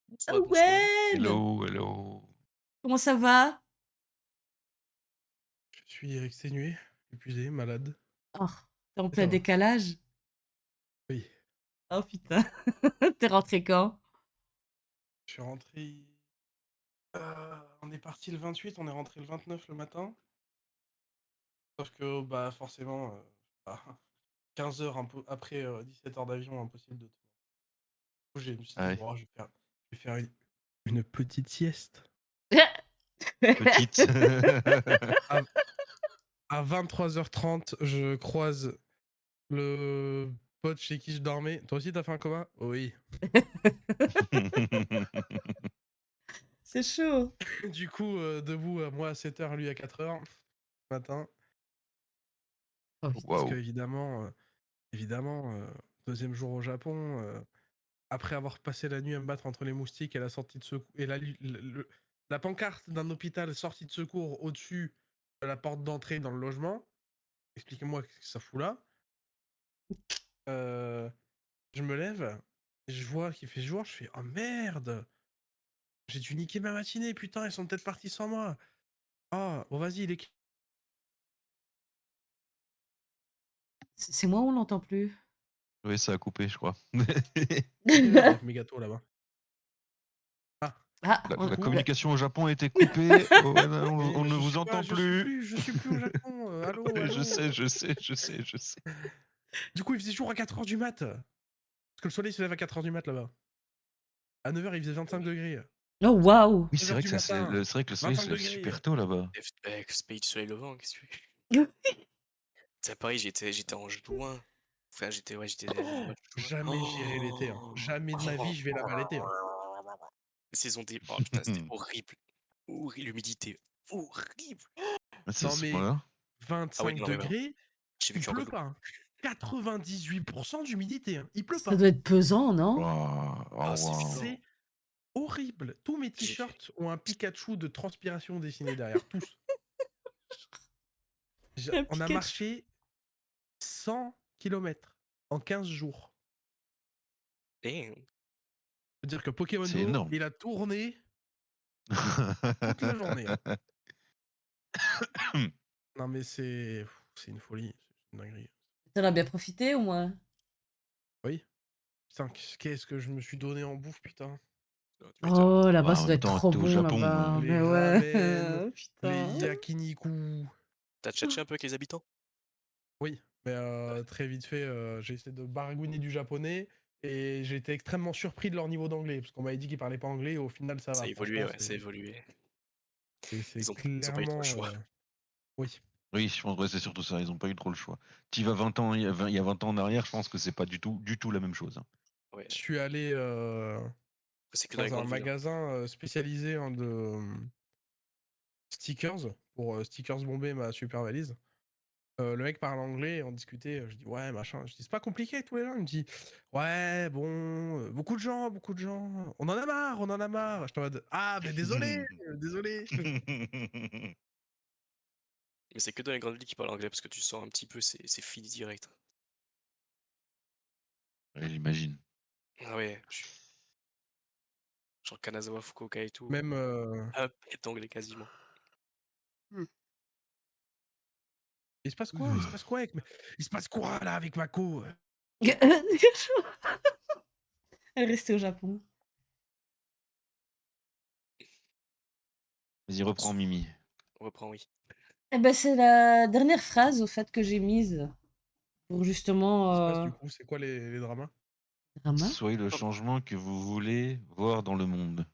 Bonsoir, bonsoir. Owen! Hello, hello. Comment ça va? Je suis exténué, épuisé, malade. Oh, tu en Et ça plein va. décalage? Oui. Oh putain, tu rentré quand? Je suis rentré. On est parti le 28, on est rentré le 29 le matin. Sauf que, bah, forcément, bah, 15 heures un peu après 17 heures d'avion, impossible de. Du coup, je me suis Ah dit, ouais. bon, je vais faire une petite sieste. Petite. À, à 23h30, je croise le pote chez qui je dormais. Toi aussi, t'as fait un coma? Oui. C'est chaud. Du coup, debout, moi à 7 heures, lui à 4 heures matin. Oh putain. Parce que Waouh. évidemment, 2e jour au Japon, après avoir passé la nuit à me battre entre les moustiques et la sortie de secours et la pancarte d'un hôpital sortie de secours au-dessus de la porte d'entrée dans le logement. Expliquez-moi ce que ça fout là. Heu, je me lève, je vois qu'il fait jour, je fais: «Oh merde! J'ai dû niquer ma matinée, putain, ils sont peut-être partis sans moi. Ah, bon vas-y, il est C'est moi ou on l'entend plus? Oui, ça a coupé, je crois. quelle heure avec mes gâteaux là-bas?» Ah, Ah, La on la le communication au Japon a été coupée. Oh, ouais, non, on mais ne vous entend plus. je suis plus au Japon, allô, Oui, je allô, sais, je sais, je sais, je sais. Du coup, il faisait jour à 4 heures du mat! Parce que le soleil se lève à 4 heures du mat là-bas. À 9 heures, il faisait 25°. oh waouh! Oui, 9 c'est heures vrai que du ça se lève matin, c'est vrai que le soleil se lève 25°. super tôt là-bas. Ce pays du soleil levant, qu'est-ce que tu veux? C'est à Paris, j'étais en juin. Enfin, j'étais au mois de juin. Jamais j'irai l'été, hein. Jamais de ma vie, je vais là-bas l'été, hein. Saison des oh putain, c'était horrible. Horrible, l'humidité, horrible. C'est à Non ce mais point-là? Ah oui, 25°, non mais vraiment, j'ai il vécu en pleut Guadeloupe. pas, hein. 98 d'humidité, hein. Il pleut Ça pas. doit être pesant, non? Waouh! Ah, Oh c'est waouh! violent. C'est horrible. Tous mes J'ai t-shirts ont un Pikachu de transpiration dessiné derrière, tous. Un On a Pikachu. marché 100 kilomètres en 15 jours. damn. C'est-à-dire que Pokémon C'est Go, énorme. il a tourné toute la journée, hein. Non mais c'est une folie, c'est une dinguerie. Tu en as bien profité au moins? Oui. Putain, qu'est-ce que je me suis donné en bouffe, putain. Ah, tu m'étonnes. Oh Bah, là-bas, en ça doit même être temps, trop tu au bon Japon, là-bas. Les Mais ouais, ramen, les putain. yakiniku. Tu as tchatché un peu avec les habitants? Oui, mais Ouais, très vite fait, j'ai essayé de baragouiner du japonais et j'ai été extrêmement surpris de leur niveau d'anglais, parce qu'on m'avait dit qu'ils parlaient pas anglais et au final ça ça a va. évolué, Franchement, ouais, ça a évolué. c'est Ils ont pas eu trop le clairement, choix. oui. Oui, je pense, ouais, c'est surtout ça, ils ont pas eu trop le choix. Tu vas 20 ans, il y a 20 ans en arrière, je pense que c'est pas du tout la même chose, hein. Ouais, Je suis allé c'est que dans les dans un grandes villes, hein. magasin spécialisé en stickers pour stickers bombés ma super valise. Le mec parle anglais, on discutait, je dis ouais machin, je dis c'est pas compliqué tous les gens, il me dit ouais bon, beaucoup de gens, on en a marre, on en a marre. Je suis en mode ah mais désolé, désolé. Mais c'est que dans les grandes villes qui parlent anglais parce que tu sors un petit peu, c'est fini direct. Ouais, j'imagine. Ah ouais, genre Kanazawa, Fukuoka et tout, Même un bête d'anglais quasiment. il se passe quoi? Il se passe quoi avec il se passe quoi là avec Mako? Elle est restée au Japon. Vas-y, reprends Mimi. On reprend, oui. Eh ben, c'est la dernière phrase, au fait, que j'ai mise pour Qu'est-ce justement qui se passe du coup? C'est quoi les dramas? drama. Soyez le changement que vous voulez voir dans le monde.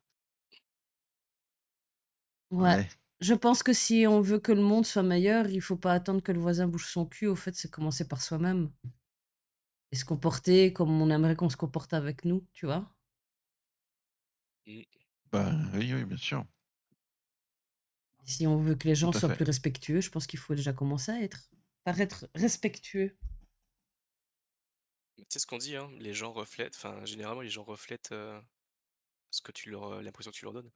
Ouais. Ouais. Je pense que si on veut que le monde soit meilleur, il faut pas attendre que le voisin bouge son cul. Au fait, c'est commencer par soi-même et se comporter comme on aimerait qu'on se comporte avec nous, tu vois? Mmh. Bah, oui, oui, bien sûr. Si on veut que les Tout gens à soient fait. plus respectueux, je pense qu'il faut déjà commencer à être par être respectueux. Mais tu sais ce qu'on dit, hein, les gens reflètent enfin, généralement, les gens reflètent, ce que tu leur, l'impression que tu leur donnes,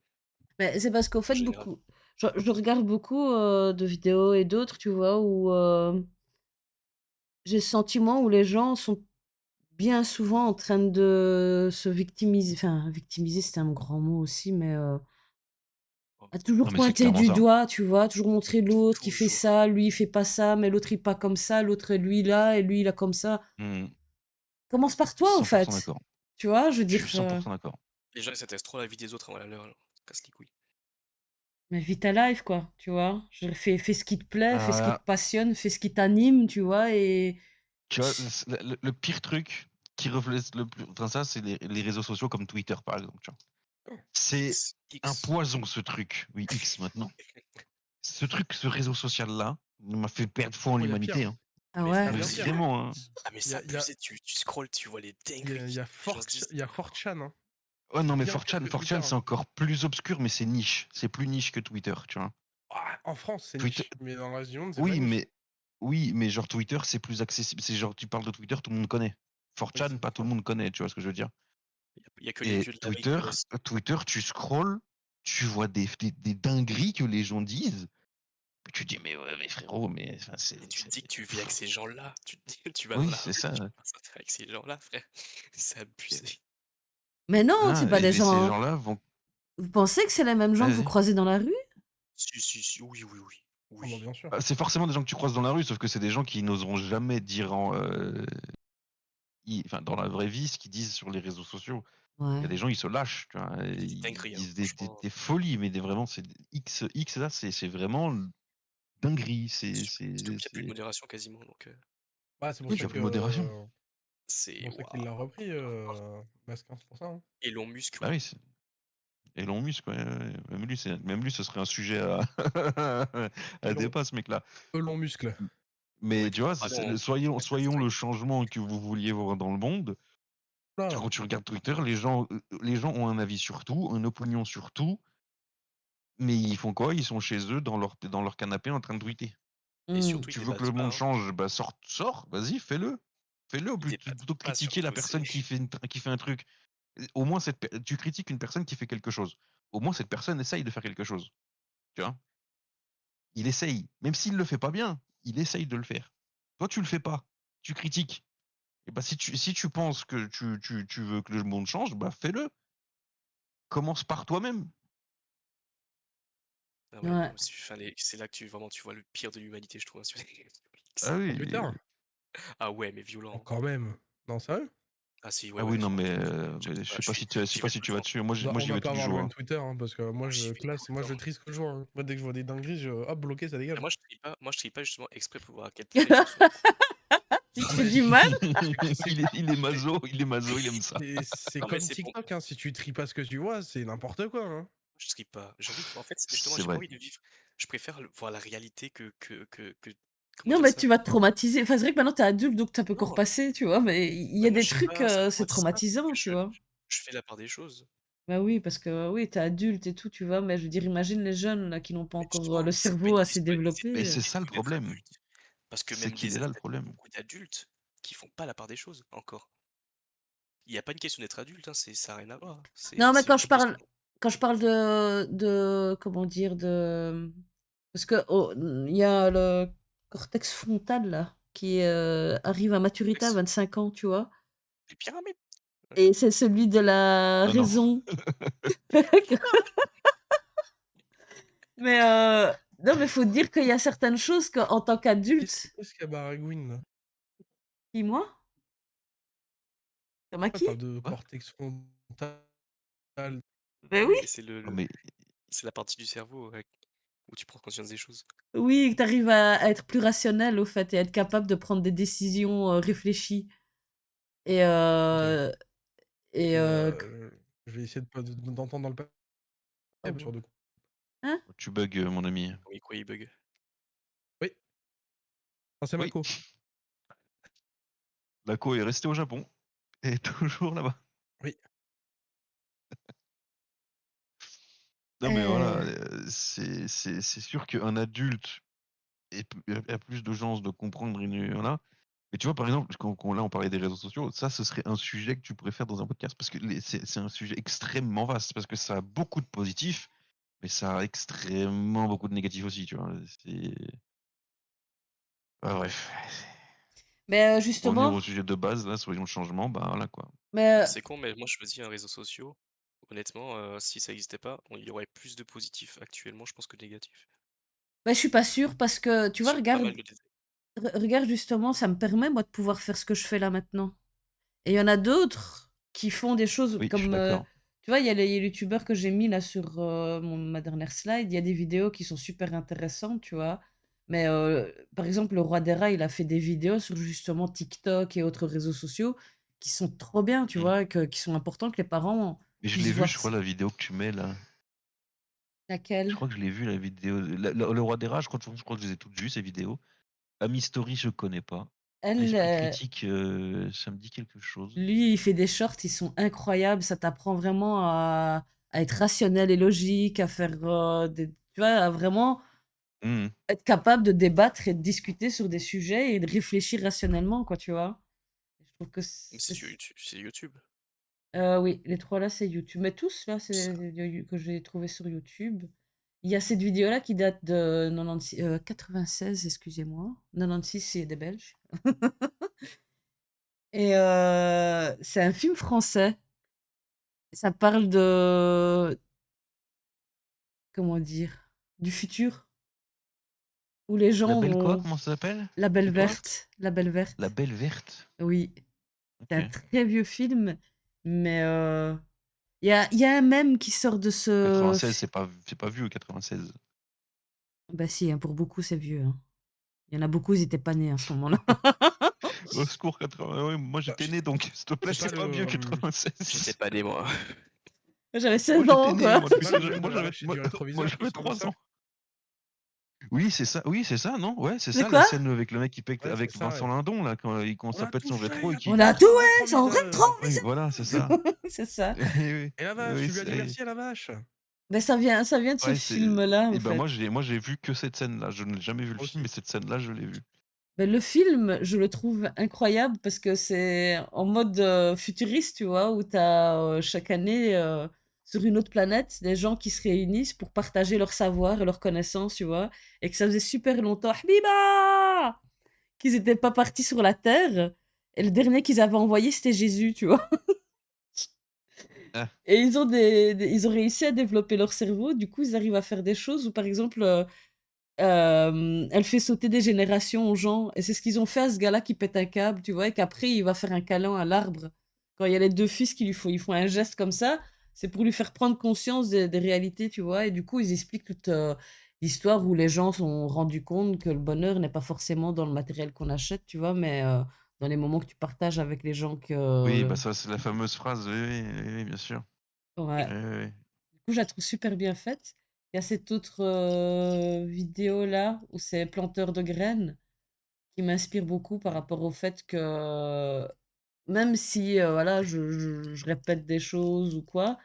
Mais c'est parce qu'au en fait, général. beaucoup je regarde beaucoup, de vidéos et d'autres, tu vois, où, j'ai le sentiment où les gens sont bien souvent en train de se victimiser, enfin victimiser, c'est un grand mot aussi, mais, Oh, à toujours Non, mais c'est pointer clairement du ça. doigt, tu vois? Toujours montrer l'autre qui fait toujours. ça, lui il fait pas ça, mais l'autre il est pas comme ça, l'autre lui là et lui il a comme ça. Mmh. Commence par toi, au 100% fait. d'accord. Tu vois? Je veux Je dire, suis 100% d'accord. Les gens, ils s'intéressent trop à la vie des autres avant la leur, alors, casse les couilles. mais vis ta life, quoi, tu vois? Je fais ce qui te plaît, fais Alors ce qui te là, passionne, fais ce qui t'anime, tu vois? Et tu vois, le pire truc qui reflète le plus, enfin ça, c'est les réseaux sociaux comme Twitter, par exemple, tu vois. C'est un X. poison, ce truc. Oui, X maintenant. Ce truc, ce réseau social-là, m'a fait perdre foi en Oh, il y a pire. l'humanité, hein. ah Mais ouais? Il y a abusé. pire. Vraiment, hein. Ah mais Il y c'est a, il y a, abusé, tu scrolles, tu vois les il y a, dingueries. Les gens se disent il y a 4chan, hein. Ouais, non, C'est mais bien pire 4chan, que Twitter, 4chan, c'est hein. encore plus obscur, mais c'est niche. C'est plus niche que Twitter, tu vois. Ah, en France, c'est Twitter, niche, mais dans le reste du monde, c'est pas oui, niche. mais genre Twitter, c'est plus accessible. C'est genre, tu parles de Twitter, tout le monde connaît. Oui, 4chan, c'est pas pour tout ça. le monde connaît, tu vois ce que je veux dire. il y a que les Et vieux de la vieille qui Twitter, connaissent. Tu scrolls, tu vois des dingueries que les gens disent. Tu te dis, mais ouais, mais frérot, mais enfin, Et tu te dis que tu vis avec ces gens-là. Tu te dis tu vas dans Oui, la c'est rue, tu ça. passes avec ces gens-là, frère. C'est abusé. Mais non, c'est Hein, pas des ces gens, gens-là vont. vous pensez que c'est les mêmes gens que vous Vas-y. croisez dans la rue? Si, si, si, oui, oui, oui. Ah bah Oui. bien sûr. Ah, c'est forcément des gens que tu croises dans la rue, sauf que c'est des gens qui n'oseront jamais dire enfin, dans la vraie vie ce qu'ils disent sur les réseaux sociaux. Il y Ouais. a des gens, ils se lâchent, tu vois. Il y a des Ils dingueries, hein, disent franchement. des folies, mais vraiment, c'est X là, c'est vraiment dinguerie. Surtout qu'il y a plus de modération quasiment, donc Bah, c'est pour Oui, il ça n'y a plus de modération. que c'est qu'il l'a waouh. repris, Masquin, c'est pour ça, hein. Elon Musk, Bah oui. oui, Elon Musk, ouais, ouais. Même lui, ce serait un sujet à, à Elon, débat, ce mec-là. Elon Muscle. Mais Mais du tu coup, vois, ah non, soyons le changement que vous vouliez voir dans le monde. Là, Quand tu regardes Twitter, les gens ont un avis sur tout, une opinion sur tout, mais ils font quoi? Ils sont chez eux dans leur canapé en train de tweeter. et Mmh. surtout ils Tu veux que le débattent pas, monde hein. change, bah sors, vas-y, fais-le. Fais-le Ils débattent plutôt que pas critiquer la surtout, c'est personne qui fait un truc. Au moins, tu critiques une personne qui fait quelque chose. Au moins, cette personne essaye de faire quelque chose. Tu vois? Il essaye. Même s'il le fait pas bien, il essaye de le faire. Toi, tu le fais pas. Tu critiques. Et bah, si tu penses que tu veux que le monde change, bah fais-le. Commence par toi-même. ah ouais, Ouais. non, enfin, c'est là que tu vois le pire de l'humanité, je trouve, hein, sur X. Ah sur Twitter? oui. Ah ouais, mais Oh, violent. quand même. Non, sérieux? Ah si, ouais, Ah ouais, oui, non, je mais dis je pas, sais pas si j'y vais tous tu les vas jours. dessus. On Moi, on j'y n'a vais pas tous les avoir le jours, même hein. Twitter, hein, parce que moi, Moi, j'y je vais tout classe, le moi, je temps. trie ce que je vois, hein. Moi, dès que je vois des dingueries, hop, bloqué, ça Ah, dégage. moi je trie pas justement exprès pour voir à quel point les gens sont Tu te Ah, fais mais du mal? c'est Il est maso, il aime ça. c'est non mais comme c'est bon, TikTok, hein, si tu tries pas ce que tu vois, c'est n'importe quoi, hein. je trie pas. J'ai envie de en fait, justement, C'est j'ai pas vrai. envie de vivre je préfère voir la réalité que comment Non, dire mais ça? tu vas te traumatiser. Enfin, c'est vrai que maintenant, t'es adulte, donc ça peut encore Non, passer, tu vois? Mais il y bah, a moi des je sais trucs, pas, ça me c'est traumatise pas parce traumatisant, que tu je vois? je fais la part des choses. Bah oui, parce que oui, t'es adulte et tout, tu vois? Mais je veux dire, imagine les jeunes là, qui n'ont pas Mais encore, justement, le cerveau assez Mais développé. c'est ça c'est le pas une être problème. adulte. Parce que C'est même qu'il des est là le adultes, il y a problème. beaucoup d'adultes qui font pas la part des choses encore. Il y a pas une question d'être adulte, hein, ça a rien à voir, hein. Non, mais C'est juste une question quand je parle de comment dire? Parce que il y a le cortex frontal là, qui, arrive à maturité à complexe. 25 ans, tu vois? Les pyramides! Et c'est celui de la Ah non. raison. Mais, non, mais faut dire qu'il y a certaines choses qu'en tant qu'adulte. Qu'est-ce qu'il y a Baragouine là? Dis-moi? Comme à Elle qui? parle de Quoi? cortex frontal. Beh Oui, oui, mais Non mais c'est la partie du cerveau, où tu prends conscience des choses. oui, que tu arrives à être plus rationnel au fait et à être capable de prendre des décisions, réfléchies et OK. et Et q je vais essayer de pas d'entendre dans le oh sur bon. 2 coups. Hein? tu bugs, mon ami. Oui, quoi, il bug. Oui, ah, c'est Oui, Mako. Lako est resté au Japon et toujours là-bas. Oui. Non mais voilà, Heu, c'est sûr qu'un adulte a plus de chances de comprendre une voilà. Mais tu vois, par exemple, quand là, on parlait des réseaux sociaux, ça, ce serait un sujet que tu pourrais faire dans un podcast parce que c'est un sujet extrêmement vaste parce que ça a beaucoup de positifs, mais ça a extrêmement beaucoup de négatifs aussi, tu vois? C'est bref. mais, Pour revenir justement, au sujet de base, là, sur le changement, bah, voilà, quoi. mais, C'est con, mais moi je me dis un réseau social, honnêtement, si ça existait pas, il y aurait plus de positifs actuellement, je pense, que de négatifs. je suis pas sûre parce que tu vois, Sur pas mal regarde de détails. regarde justement, ça me permet moi de pouvoir faire ce que je fais là maintenant et il y en a d'autres qui font des choses Oui, je suis comme, d'accord. tu vois, il y a les youtubeurs que j'ai mis là sur, ma dernière slide, il y a des vidéos qui sont super intéressantes, tu vois? Mais, par exemple, le roi des rats, il a fait des vidéos sur justement TikTok et autres réseaux sociaux qui sont trop bien, tu Mmh. vois? Qui sont importants que les parents Mais je puissent l'ai vu, voir je crois, la vidéo que tu mets, là. Je laquelle? crois que je l'ai vu, la vidéo. Le Roi des Rages, je crois que je les ai toutes vues, ces vidéos. Ami Story, je connais pas. Elle, Esprit critique, ça me dit quelque chose. lui, il fait des shorts, ils sont incroyables, ça t'apprend vraiment à être rationnel et logique, à faire, des tu vois, à vraiment Mmh mh. être capable de débattre et de discuter sur des sujets et de réfléchir rationnellement, quoi, tu vois? Je trouve que Mais c'est YouTube. oui, les 3 là, c'est YouTube. Mais tous là, c'est Ça que j'ai trouvé sur YouTube. Il y a cette vidéo-là qui date de 96 96, excusez-moi. 96, c'est des Belges et c'est un film français. Ça parle de comment dire? Du futur, où les La gens Belle quoi? ont Comment ça s'appelle? la Belle C'est quoi? Verte, La Belle La Verte. Belle Verte? Oui, c'est un OK. très vieux film, mais il y a un mème qui sort de ce 96, fi c'est pas vieux 96. bah si, hein, pour beaucoup, c'est vieux, hein. Il y en a beaucoup, ils étaient pas nés à ce moment-là. Au secours 80 ouais, moi Bah, j'étais né donc s'il te plaît, c'est pas c'est le, pas vieux J'étais 96. pas né, moi. J'avais Moi 16 j'étais ans, né, quoi. moi c'est depuis pas ça le jeune de la vache et du moi rétroviseur qui j'avais sort de 3 ça? ans. Oui, c'est ça, non? Ouais, c'est De ça, avec le mec qui pète Ouais, c'est avec ça, Vincent ouais. Lindon là, quand On ça a pète tout son fait, rétro il et a qui «On coupé a tout tout, son ouais, son rétroviseur. oui, rétroviseur!» voilà, c'est ça. C'est ça. Eh oui, Et la vache, oui, tu lui as dit c'est merci à la vache? Mais ça vient de ce ouais, c'est film-là, en et ben fait. moi j'ai vu que cette scène-là. Je n'ai jamais vu le Moi film, mais aussi. cette scène-là, je l'ai vue. Mais le film, je le trouve incroyable parce que c'est en mode, futuriste, tu vois? Où tu as, chaque année, sur une autre planète, des gens qui se réunissent pour partager leur savoir et leurs connaissances, tu vois? Et que ça faisait super longtemps Habiba! Qu'ils étaient pas partis sur la Terre et le dernier qu'ils avaient envoyé, c'était Jésus, tu vois? Ah, Et ils ont réussi à développer leur cerveau, du coup, ils arrivent à faire des choses où, par exemple, elle fait sauter des générations aux gens et c'est ce qu'ils ont fait à ce gars-là qui pète un câble, tu vois? Et qu'après il va faire un câlin à l'arbre. Quand il y a les 2 fils qui ils font un geste comme ça, c'est pour lui faire prendre conscience des réalités, tu vois? Et du coup, ils expliquent toute, l'histoire où les gens se sont rendus compte que le bonheur n'est pas forcément dans le matériel qu'on achète, tu vois? Mais, dans les moments que tu partages avec les gens oui, que bah, ça, c'est la fameuse phrase, oui, oui, oui, oui, bien sûr. ouais. Oui, oui, oui. Du coup, je la trouve super bien faite. Il y a cette autre, vidéo là où c'est planteur de graines qui m'inspire beaucoup par rapport au fait que même si, voilà, je répète des choses ou quoi,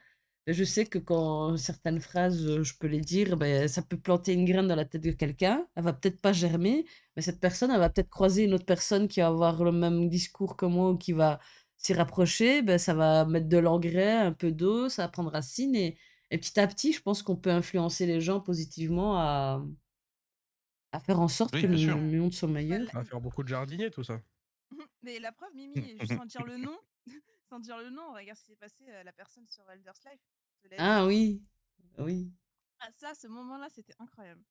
je sais que quand certaines phrases, je peux les dire, beh, ça peut planter une graine dans la tête de quelqu'un. Elle va peut-être pas germer, mais cette personne, elle va peut-être croiser une autre personne qui va avoir le même discours que moi ou qui va s'y rapprocher. Ben ça va mettre de l'engrais, un peu d'eau, ça va prendre racine et petit à petit, je pense qu'on peut influencer les gens positivement à faire en sorte Oui, que le bien sûr. monde soit Bah, meilleur. Ça va faire beaucoup de jardiniers, tout ça. mais la preuve, Mimi, sans dire le nom, sans dire le nom, regarde ce qui s'est passé à la personne sur Elder's Life, The Lady. Ah oui, oui. Ah, ça, ce moment-là, c'était incroyable.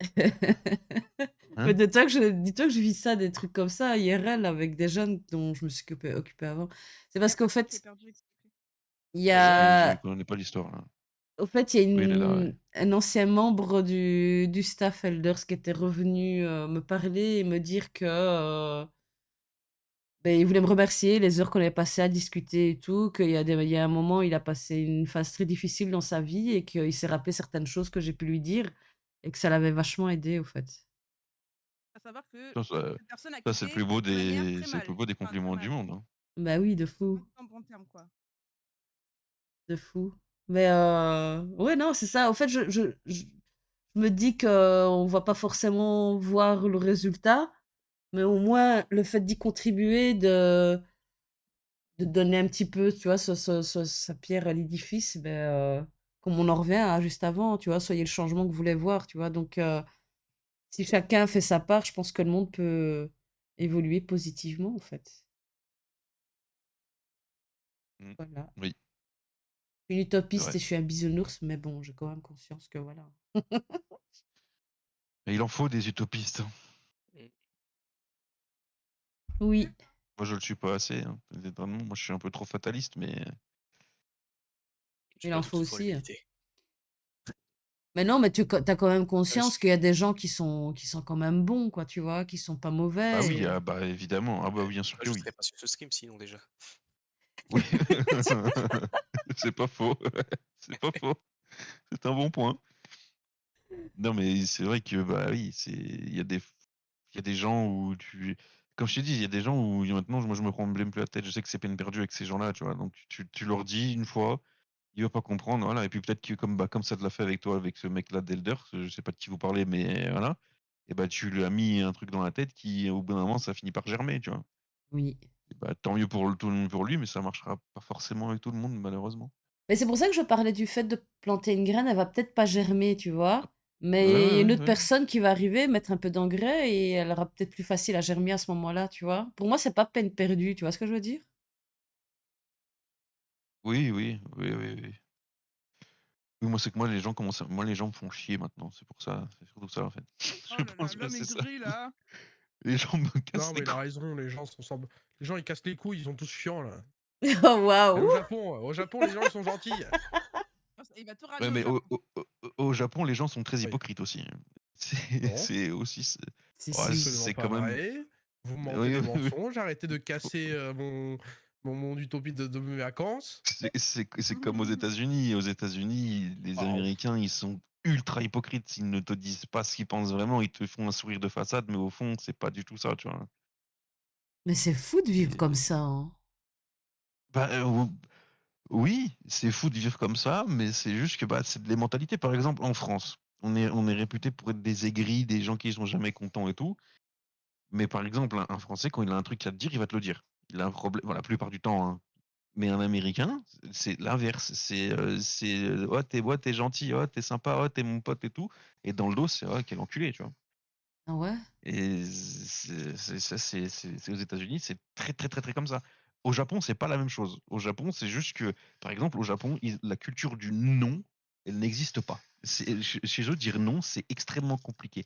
Mais Hein? dis-toi que je vis ça, des trucs comme ça, IRL, avec des jeunes dont je me suis occupée avant. C'est Il y parce a qu'au j'ai fait, perdu exprès. il y Je a connais pas l'histoire, là. il y a Oui, il est là, ouais. un ancien membre du staff Elders qui était revenu, me parler et me dire que, beh, il voulait me remercier, les heures qu'on avait passées à discuter et tout, il y a un moment, il a passé une phase très difficile dans sa vie et qu'il s'est rappelé certaines choses que j'ai pu lui dire et que ça l'avait vachement aidé, au fait. À savoir que Ça, ça, cette personne a ça, c'est le quitté plus beau de manière des, très c'est le plus mal. beau des Enfin, très compliments du mal. monde, hein. Bah oui, de fou. En bon terme, quoi. De fou. Mais ouais, non, c'est ça. En fait, je me dis qu'on va pas forcément voir le résultat, mais au moins le fait d'y contribuer, de donner un petit peu, tu vois, sa pierre à l'édifice, ben, comme on en revient à juste avant, tu vois, soyez le changement que vous voulez voir, tu vois. Donc, si chacun fait sa part, je pense que le monde peut évoluer positivement, en fait. Mm. Voilà. Oui, Je suis une c'est utopiste vrai. et je suis un bisounours, mais bon, j'ai quand même conscience que voilà. Et il en faut des utopistes, hein. Mm. Oui. Moi, je le suis pas assez, hein. Vraiment, moi, je suis un peu trop fataliste, mais J'ai Il pas en tout faut pour aussi. l'humilité. Mais non, mais tu as quand même Ah, conscience qu'il y a des gens qui sont quand même bons, quoi, tu vois, qui sont pas ah mauvais oui, et ah bah évidemment, ah bah bien sûr que je oui. serais pas sur ce stream sinon déjà. Oui, c'est pas faux, c'est pas faux. C'est un bon point. Non, mais c'est vrai que bah oui, il y a des gens où comme je t'ai dit, il y a des gens où maintenant, moi, je me prends même plus la tête. Je sais que c'est peine perdue avec ces gens-là, tu vois. Donc tu leur dis une fois, il va pas comprendre, voilà. Et puis peut-être que comme ça te l'a fait avec toi, avec ce mec-là d'Elder, je sais pas de qui vous parlez, mais voilà. Et bah tu lui as mis un truc dans la tête qui, au bout d'un moment, ça finit par germer, tu vois. oui. Et bah tant mieux pour lui, mais ça marchera pas forcément avec tout le monde, malheureusement. Mais c'est pour ça que je parlais du fait de planter une graine, elle va peut-être pas germer, tu vois? Ouais, Mais il y a ouais, une ouais, autre ouais. personne qui va arriver, mettre un peu d'engrais et elle aura peut-être plus facile à germer à ce moment-là, tu vois? Pour moi, c'est pas peine perdue, tu vois ce que je veux dire? Oui, oui, oui, oui, oui. Oui, moi, c'est que moi, les gens me font chier maintenant. C'est pour ça, c'est surtout ça, en fait. Oh Je là là, pense que l'homme c'est ça. aigri, là. Les gens me cassent Non, les mais il a couilles. raison, les gens ils cassent les couilles, ils sont tous chiants là. Oh Et waouh! au Japon, les gens ils sont gentils. Oh, il va tout ramener Ouais, au mais Japon. au Japon, les gens sont très Oui. hypocrites aussi. Non, C'est aussi. Si, Ouais, si. absolument c'est pas quand même. vrai. Vous me mentez Oui, des oui, oui. mensonges, arrêtez de casser mon utopie de mes vacances. C'est comme aux États-Unis. Aux États-Unis, les Ah, Américains, ils sont ultra hypocrites. Ils ne te disent pas ce qu'ils pensent vraiment. Ils te font un sourire de façade, mais au fond, c'est pas du tout ça, tu vois. Mais c'est fou de vivre comme Et- ça, hein. Bah, oui, c'est fou de vivre comme ça, mais c'est juste que bah, c'est des mentalités. Par exemple, en France, on est réputé pour être des aigris, des gens qui sont jamais contents et tout. Mais par exemple, un Français, quand il a un truc à te dire, il va te le dire. Il a un problème, voilà, la plupart du temps, hein. Mais un Américain, c'est l'inverse. Ouais, t'es gentil, ouais, t'es sympa, ouais, t'es mon pote et tout. Et dans le dos, c'est ouais, quel enculé, tu vois. Ah ouais? Et c'est aux États-Unis, c'est très, très, très, très comme ça. Au Japon, c'est pas la même chose. Au Japon, c'est juste que, par exemple, au Japon, la culture du non, elle n'existe pas. Chez eux, dire non, c'est extrêmement compliqué.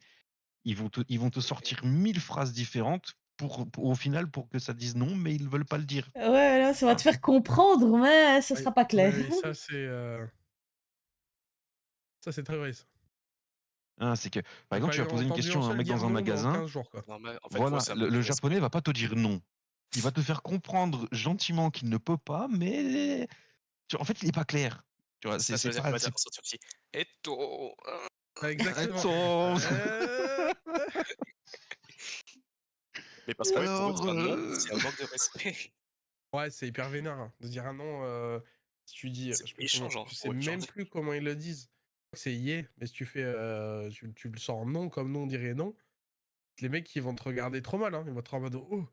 Ils vont te sortir 1000 phrases différentes au final pour que ça dise non, mais ils ne veulent pas le dire. Ouais, là, ça va te Ah, faire comprendre, mais ça oui, sera pas oui, clair. oui, ça c'est très vrai ça. c'est que, par J'ai exemple, pas tu vas poser une entendu question un à un seul mec dire dans un non dans magasin, 15 jours quoi. Non, mais en fait, moi, voilà, c'est un le manque de japonais respect. va pas te dire non. Il va te faire comprendre gentiment qu'il ne peut pas, mais en fait, il n'est pas clair. Tu vois, Ça, c'est ça veut dire qu'il pas. va dire sortir petit. Eto. Ah, exactement. Attends. Parce qu'en fait, pour eux, Alors, dire non, c'est un manque de respect. Ouais, c'est hyper vénère, hein, de dire un non, si tu dis, C'est je sais plus méchant, comment genre, je sais pour eux, genre même plus comment ils le disent. C'est yeah, mais si tu fais, tu le sens non comme nous on dirait non, les mecs ils vont te regarder trop mal, hein, ils vont être en mode: «Oh,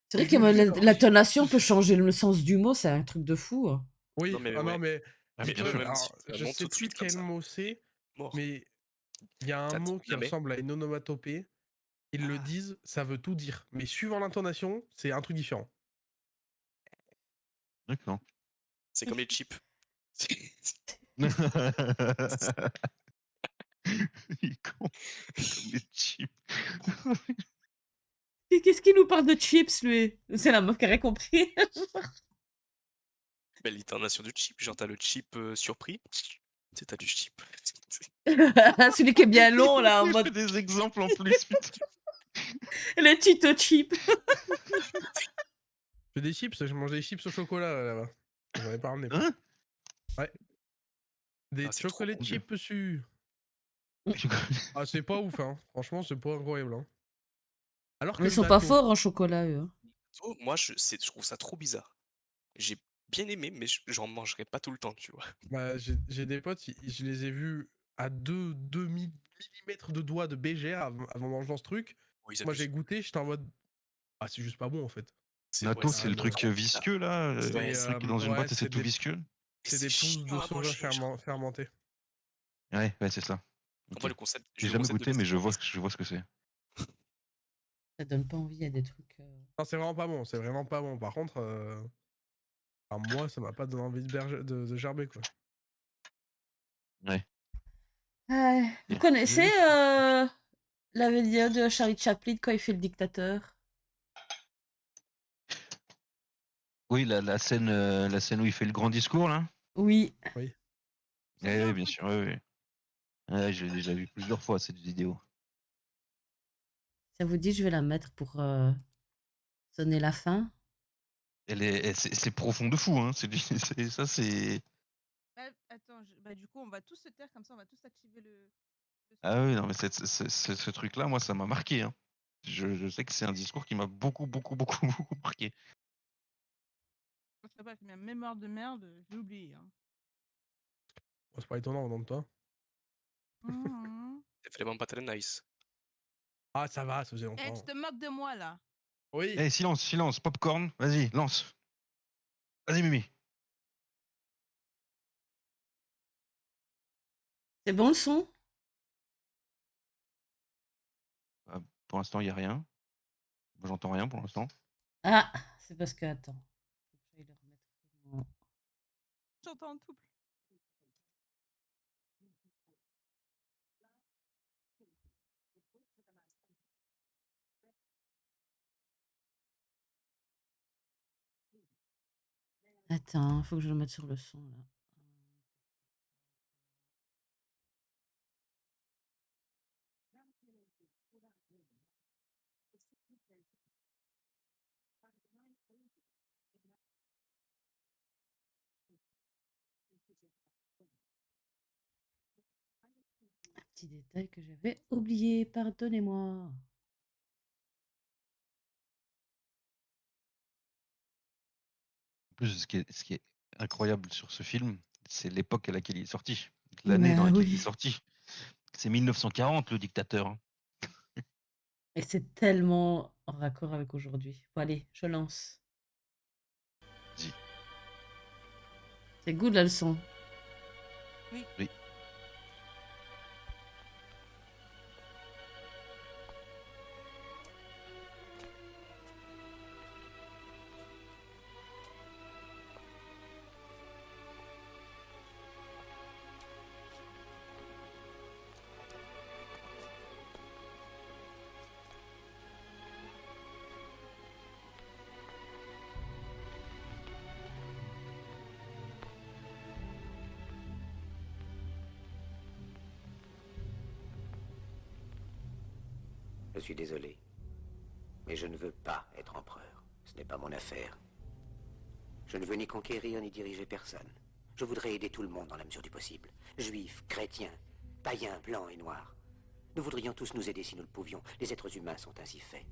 C'est mais vrai que je vais leur dire». l'intonation peut changer le sens du mot, c'est un truc de fou, hein. non, Oui, mais ah non, ouais, mais ah, mais bien eux, sûr. même si alors tu dis un je non sais tout de plus suite comme quel ça, mot c'est, mort. mais il y a un Tu mot qui jamais. ressemble à une onomatopée. Ils le Ah, disent, ça veut tout dire. Mais suivant l'intonation, c'est un truc différent. D'accord. c'est comme les chips. C'est Il est con, comme les chips. Qu'est-ce qu'il nous parle de chips, lui? C'est la meuf qui a rien compris. bah, l'intonation du chip, genre tu le chip, surpris, tu sais, tu du chip. Celui qui est bien long, là, en Il mode fait des exemples en plus, putain. les Cheeto chips. J'ai des chips, je mange des chips au chocolat là-bas. J'en ai pas ramené. Hein? Ouais. Des Ah, c'est trop chocolate bon. Dieu. chips dessus. Ah, c'est pas ouf, hein. Franchement, c'est pas incroyable, hein. Alors que Mais ils le sont pas natto. forts en chocolat, eux, hein. Oh, moi, je trouve ça trop bizarre. J'ai bien aimé, mais j'en mangerai pas tout le temps, tu vois? Bah, j'ai des potes, je les ai vus à 2 millimètres de doigts de bégère avant mangeant ce truc. Oh, ils Moi, j'ai abusent. goûté, j'étais en mode: «Ah, c'est juste pas bon, en fait». Ouais, Natto, c'est le Ah, truc trop bizarre. visqueux là, Ouais, le c'est, truc qui est dans une ouais, boîte et c'est tout visqueux. mais c'est c'est des pousses de chiant à soja manger, genre. fermentées. Ouais, ouais, c'est ça. Moi, Ok. j'ai J'ai le jamais concept de goûté, laisser mais tomber. je vois ce que c'est. Ça donne pas envie, il y a des trucs. Non, c'est vraiment pas bon, c'est vraiment pas bon. Par contre, enfin, moi, ça m'a pas donné envie de gerber, quoi. Ouais. Vous Ok. connaissez J'ai juste la vidéo de Charlie Chaplin quand il fait le dictateur? Oui, la scène où il fait le grand discours là. Oui. oui. Ça me dit un Bien truc. sûr, oui, oui. Ouais, je l'ai déjà vu plusieurs fois cette vidéo. Ça vous dit, je vais la mettre pour sonner la fin. C'est profond de fou, hein. Ça, c'est. Bah, attends, bah, du coup, on va tous se taire comme ça, on va tous activer le son. Ah oui, non, mais ce truc-là, moi, ça m'a marqué, hein. Je sais que c'est un discours qui m'a beaucoup, beaucoup, beaucoup, beaucoup marqué. Je sais pas, avec ma mémoire de merde, j'ai oublié. Hein. Oh, c'est pas étonnant, venant de toi. Mhm. C'est vraiment pas très nice. Ah, ça va, ça faisait Eh, tu longtemps. te moques de moi là. Oui. Eh, silence, silence, popcorn, vas-y, lance. Vas-y, Mimi. C'est bon le son? Pour l'instant, il n'y a rien. Moi, j'entends rien pour l'instant. Ah, c'est parce que, attends. Faut que j'aille le remettre en- J'entends un tout. Attends, faut que je le mette sur le son là. Un petit détail que j'avais oublié, pardonnez-moi. En plus, ce qui est incroyable sur ce film, c'est l'époque à laquelle il est sorti. L'année dans Bah laquelle il est oui. sorti. C'est 1940, le dictateur, hein. Et c'est tellement en raccord avec aujourd'hui. Bon, allez, je lance. Vas-y. C'est good la leçon. Oui. Oui. Je suis désolé. Mais je ne veux pas être empereur. Ce n'est pas mon affaire. Je ne veux ni conquérir ni diriger personne. Je voudrais aider tout le monde dans la mesure du possible. Juifs, chrétiens, païens, blancs et noirs. Nous voudrions tous nous aider si nous le pouvions. Les êtres humains sont ainsi faits.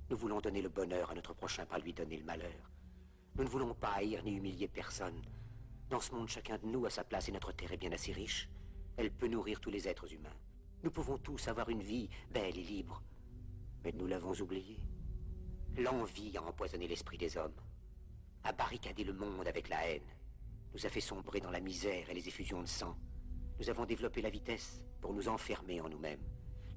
Nous voulons donner le bonheur à notre prochain, pas lui donner le malheur. Nous ne voulons pas haïr ni humilier personne. Dans ce monde, chacun de nous a sa place et notre terre est bien assez riche. Elle peut nourrir tous les êtres humains. Nous pouvons tous avoir une vie belle et libre. Mais nous l'avons oublié. L'envie a empoisonné l'esprit des hommes, a barricadé le monde avec la haine, nous a fait sombrer dans la misère et les effusions de sang. Nous avons développé la vitesse pour nous enfermer en nous-mêmes.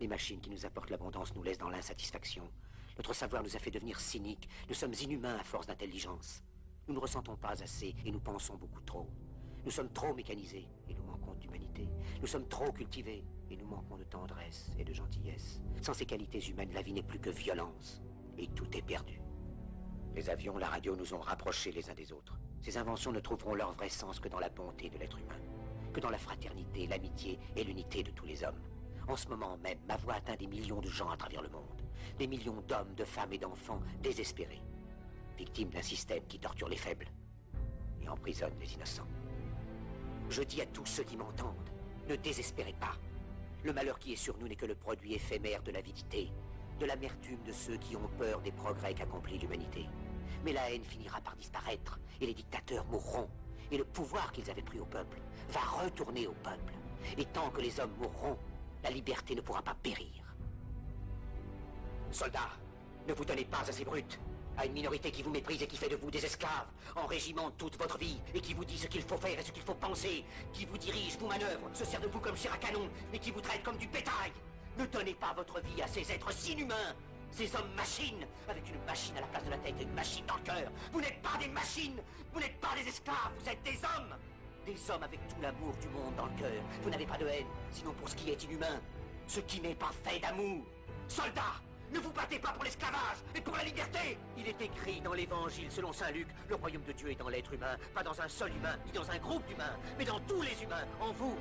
Les machines qui nous apportent l'abondance nous laissent dans l'insatisfaction. Notre savoir nous a fait devenir cyniques. Nous sommes inhumains à force d'intelligence. Nous ne ressentons pas assez et nous pensons beaucoup trop. Nous sommes trop mécanisés et nous manquons d'humanité. Nous sommes trop cultivés et nous manquons de tendresse et de gentillesse. Sans ces qualités humaines, la vie n'est plus que violence et tout est perdu. Les avions, la radio nous ont rapprochés les uns des autres. Ces inventions ne trouveront leur vrai sens que dans la bonté de l'être humain, que dans la fraternité, l'amitié et l'unité de tous les hommes. En ce moment même, ma voix atteint des millions de gens à travers le monde. Des millions d'hommes, de femmes et d'enfants désespérés, victimes d'un système qui torture les faibles et emprisonne les innocents. Je dis à tous ceux qui m'entendent, ne désespérez pas. Le malheur qui est sur nous n'est que le produit éphémère de l'avidité, de l'amertume de ceux qui ont peur des progrès qu'accomplit l'humanité. Mais la haine finira par disparaître, et les dictateurs mourront, et le pouvoir qu'ils avaient pris au peuple va retourner au peuple. Et tant que les hommes mourront, la liberté ne pourra pas périr. Soldats, ne vous donnez pas à ces brutes, à une minorité qui vous méprise et qui fait de vous des esclaves, en régiment toute votre vie, et qui vous dit ce qu'il faut faire et ce qu'il faut penser, qui vous dirige, vous manœuvre, se sert de vous comme chair à canon, et qui vous traite comme du bétail. Ne donnez pas votre vie à ces êtres inhumains, ces hommes-machines, avec une machine à la place de la tête et une machine dans le cœur. Vous n'êtes pas des machines, vous n'êtes pas des esclaves, vous êtes des hommes. Des hommes avec tout l'amour du monde dans le cœur. Vous n'avez pas de haine, sinon pour ce qui est inhumain, ce qui n'est pas fait d'amour. Soldats, ne vous battez pas pour l'esclavage, mais pour la liberté. Il est écrit dans l'évangile selon saint Luc, le royaume de Dieu est dans l'être humain, pas dans un seul humain, ni dans un groupe d'humains, mais dans tous les humains, en vous.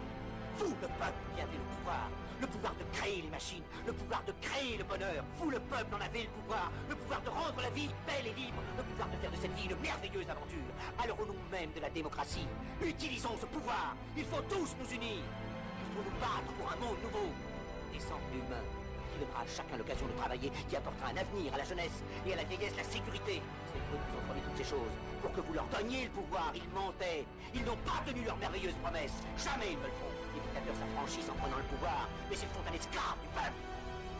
Vous, le peuple, qui avez le pouvoir de créer les machines, le pouvoir de créer le bonheur. Vous, le peuple, en avez le pouvoir de rendre la vie belle et libre, le pouvoir de faire de cette vie une merveilleuse aventure. Alors au nom même de la démocratie, utilisons ce pouvoir. Il faut tous nous unir. Il faut nous battre pour un monde nouveau, décent et humain, qui donnera à chacun l'occasion de travailler, qui apportera un avenir à la jeunesse et à la vieillesse la sécurité. C'est eux qui ont promis toutes ces choses. Pour que vous leur donniez le pouvoir, ils mentaient. Ils n'ont pas tenu leurs merveilleuses promesses. Jamais ils ne le font. Les dictateurs s'affranchissent en prenant le pouvoir, mais ils font un esclave du peuple.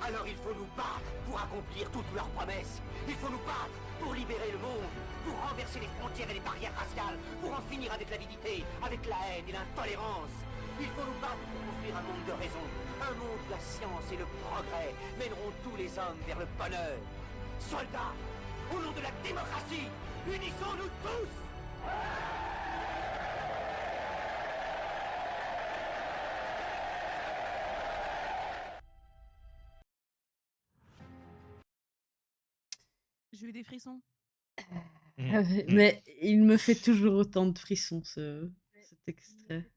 Alors il faut nous battre pour accomplir toutes leurs promesses. Il faut nous battre pour libérer le monde, pour renverser les frontières et les barrières raciales, pour en finir avec l'avidité, avec la haine et l'intolérance. Il faut nous battre pour construire un monde de raison, un monde où la science et le progrès mèneront tous les hommes vers le bonheur. Soldats, au nom de la démocratie, unissons-nous tous! J'ai eu des frissons. Mais il me fait toujours autant de frissons, cet extrait.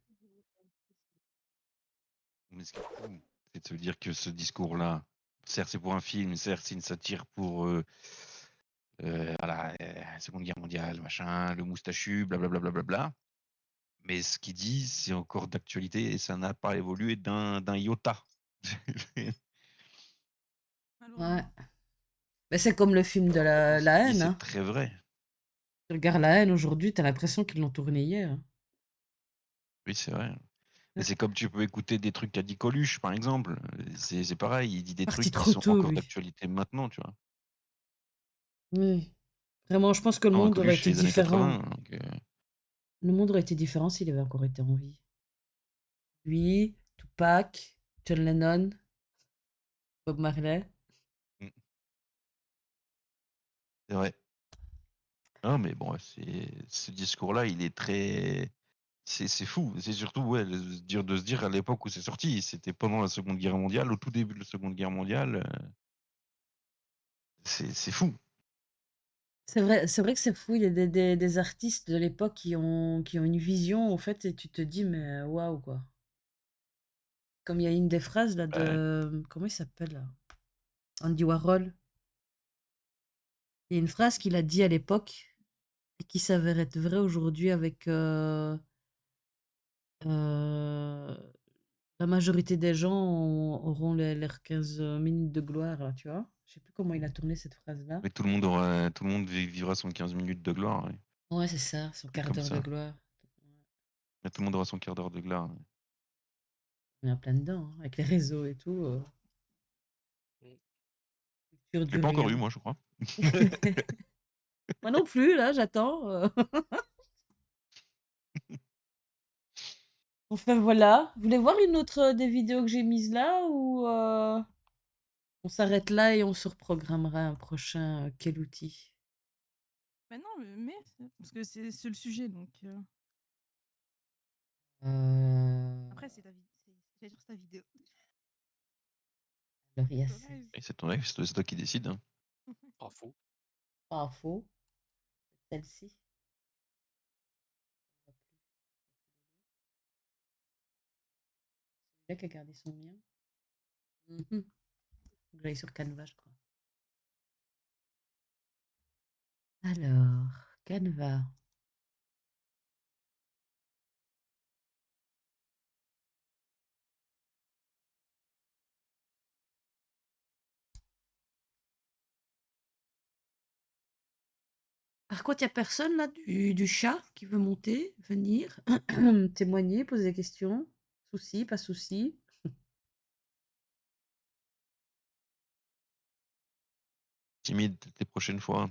Mais ce qui est fou, c'est de se dire que ce discours-là, certes c'est pour un film, certes c'est une satire pour voilà, Seconde Guerre mondiale, machin, le moustachu, blablabla, blablabla. Mais ce qu'il dit, c'est encore d'actualité et ça n'a pas évolué d'un iota. Malheureusement. Ouais. Mais c'est comme le film de la Ce qu'il dit, haine. c'est Hein. très vrai. Tu regardes la haine aujourd'hui, t'as l'impression qu'ils l'ont tourné hier. Hein. Oui, c'est vrai. Mais Ouais. c'est comme tu peux écouter des trucs qu'a dit Coluche, par exemple. C'est pareil, il dit des Parti trucs qui trop sont tôt, encore lui. d'actualité maintenant, tu vois. Oui. Vraiment, je pense que le Non, monde aurait Coluche, c'est été les années différent. 80. Donc, Le monde aurait été différent s'il avait encore été en vie. Lui, Tupac, John Lennon, Bob Marley. c'est vrai. Non, mais bon, ce discours-là, il est très. C'est fou. C'est surtout ouais, de se dire à l'époque où c'est sorti, c'était pendant la Seconde Guerre mondiale, au tout début de la Seconde Guerre mondiale. C'est fou. C'est vrai que c'est fou. Il y a des artistes de l'époque qui ont une vision, en fait, et tu te dis, mais waouh, quoi. Comme il y a une des phrases là de. Comment il s'appelle là Andy Warhol. Il y a une phrase qu'il a dit à l'époque et qui s'avère être vraie aujourd'hui avec la majorité des gens auront leurs 15 minutes de gloire, là, tu vois. Je sais plus comment il a tourné cette phrase-là. Mais tout le monde vivra son 15 minutes de gloire. Ouais. Ouais, c'est ça, son C'est quart comme d'heure de ça. gloire. Mais tout le monde aura son quart d'heure de gloire. Ouais. On est en plein dedans, hein, avec les réseaux et tout. Mm. Culture Je du l'ai pas encore eu, rien. moi, je crois. Moi non plus, là, j'attends. Enfin voilà. Vous voulez voir une autre des vidéos que j'ai mises là ou on s'arrête là et on se reprogrammera un prochain quel outil? Mais non, parce que c'est le sujet, donc. Euh, Après, c'est ta vidéo. J'allais dire ta vidéo. Alors il y a Dommage. Et c'est ton live, c'est toi qui décides. Hein. Bravo. pas faux. Celle-ci. Celui-là qui a gardé son mien. Mhm. Faut que j'aille sur Canva, je crois. Alors, Canva. Par contre, il n'y a personne là du chat qui veut monter, venir, témoigner, poser des questions. Souci, pas souci. Timide les prochaines fois.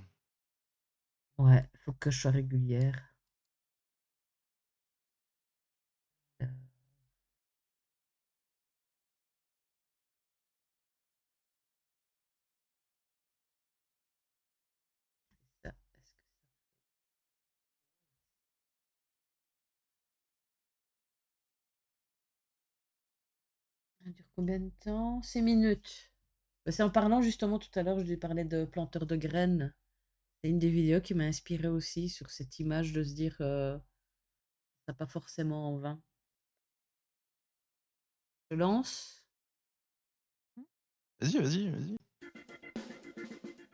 Ouais, faut que je sois régulière. Euh, ça, est-ce que ça dure combien de temps? 6 minutes. Bah, c'est en parlant justement tout à l'heure, je lui parlais de planteur de graines. C'est une des vidéos qui m'a inspirée aussi sur cette image de se dire ça pas forcément en vain. Je lance. Vas-y, vas-y, vas-y.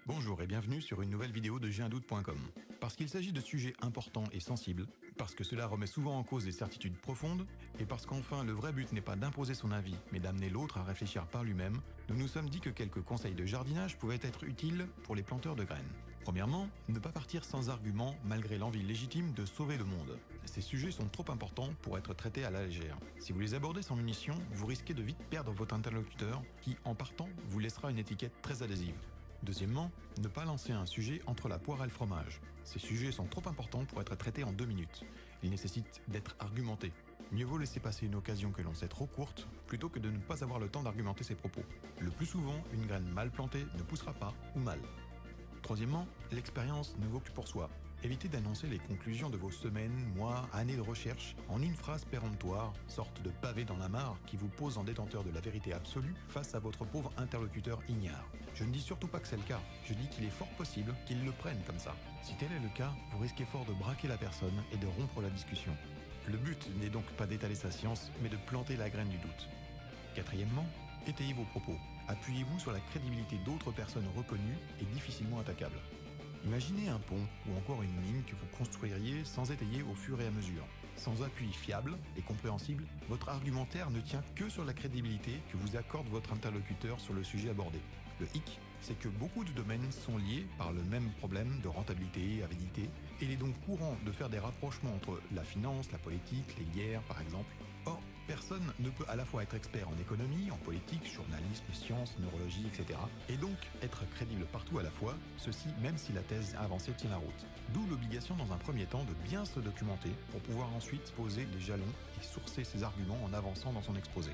Bonjour et bienvenue sur une nouvelle vidéo de JeunDoute.com. Parce qu'il s'agit de sujets importants et sensibles, parce que cela remet souvent en cause des certitudes profondes, et parce qu'enfin le vrai but n'est pas d'imposer son avis, mais d'amener l'autre à réfléchir par lui-même, nous nous sommes dit que quelques conseils de jardinage pouvaient être utiles pour les planteurs de graines. Premièrement, ne pas partir sans argument malgré l'envie légitime de sauver le monde. Ces sujets sont trop importants pour être traités à la légère. Si vous les abordez sans munition, vous risquez de vite perdre votre interlocuteur qui, en partant, vous laissera une étiquette très adhésive. Deuxièmement, ne pas lancer un sujet entre la poire et le fromage. Ces sujets sont trop importants pour être traités en 2 minutes. Ils nécessitent d'être argumentés. Mieux vaut laisser passer une occasion que l'on sait trop courte, plutôt que de ne pas avoir le temps d'argumenter ses propos. Le plus souvent, une graine mal plantée ne poussera pas ou mal. Troisièmement, l'expérience ne vaut que pour soi. Évitez d'annoncer les conclusions de vos semaines, mois, années de recherche en une phrase péremptoire, sorte de pavé dans la mare qui vous pose en détenteur de la vérité absolue face à votre pauvre interlocuteur ignare. Je ne dis surtout pas que c'est le cas, je dis qu'il est fort possible qu'il le prenne comme ça. Si tel est le cas, vous risquez fort de braquer la personne et de rompre la discussion. Le but n'est donc pas d'étaler sa science, mais de planter la graine du doute. Quatrièmement, étayez vos propos. Appuyez-vous sur la crédibilité d'autres personnes reconnues et difficilement attaquables. Imaginez un pont ou encore une ligne que vous construiriez sans étayer au fur et à mesure. Sans appui fiable et compréhensible, votre argumentaire ne tient que sur la crédibilité que vous accorde votre interlocuteur sur le sujet abordé. Le hic, c'est que beaucoup de domaines sont liés par le même problème de rentabilité, avidité, et il est donc courant de faire des rapprochements entre la finance, la politique, les guerres par exemple. Or, personne ne peut à la fois être expert en économie, en politique, journalisme, sciences, neurologie, etc. et donc être crédible partout à la fois, ceci même si la thèse avancée tient la route. D'où l'obligation dans un premier temps de bien se documenter pour pouvoir ensuite poser les jalons et sourcer ses arguments en avançant dans son exposé.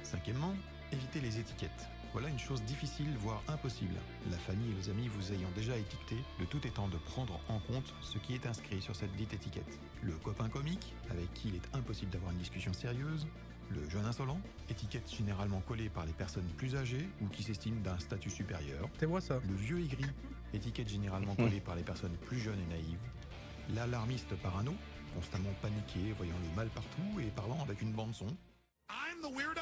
Cinquièmement, évitez les étiquettes. Voilà une chose difficile, voire impossible. La famille et les amis vous ayant déjà étiqueté, le tout étant de prendre en compte ce qui est inscrit sur cette dite étiquette. Le copain comique, avec qui il est impossible d'avoir une discussion sérieuse. Le jeune insolent, étiquette généralement collée par les personnes plus âgées ou qui s'estiment d'un statut supérieur. C'est moi ça. Le vieux aigri, étiquette généralement collée par les personnes plus jeunes et naïves. L'alarmiste parano, constamment paniqué, voyant le mal partout et parlant avec une bande-son. I'm the weirdo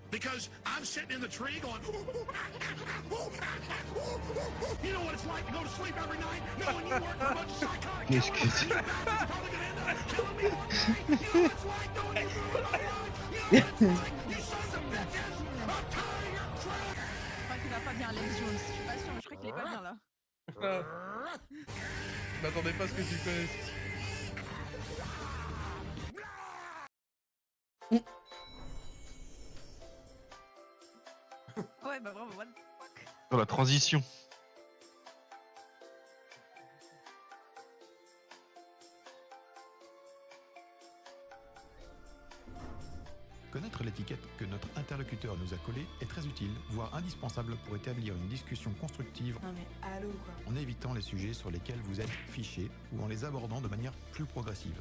because I'm sitting in the tree going, you know what it's like to go to sleep every night knowing you work for a bunch of psychotic Qu'est-ce killers que and your family's probably gonna end up killing me one day. You know what it's like knowing you ruined my life. You Je crois qu'il va pas bien, Alex Jones. Je suis pas sûre, mais je crois qu'il est pas bien là. Je m'attendais pas à ce que tu connaisses. Ouais, bah bravo, what the fuck. Sur la transition. Connaître l'étiquette que notre interlocuteur nous a collée est très utile, voire indispensable pour établir une discussion constructive Non mais allô quoi. en évitant les sujets sur lesquels vous êtes fiché ou en les abordant de manière plus progressive.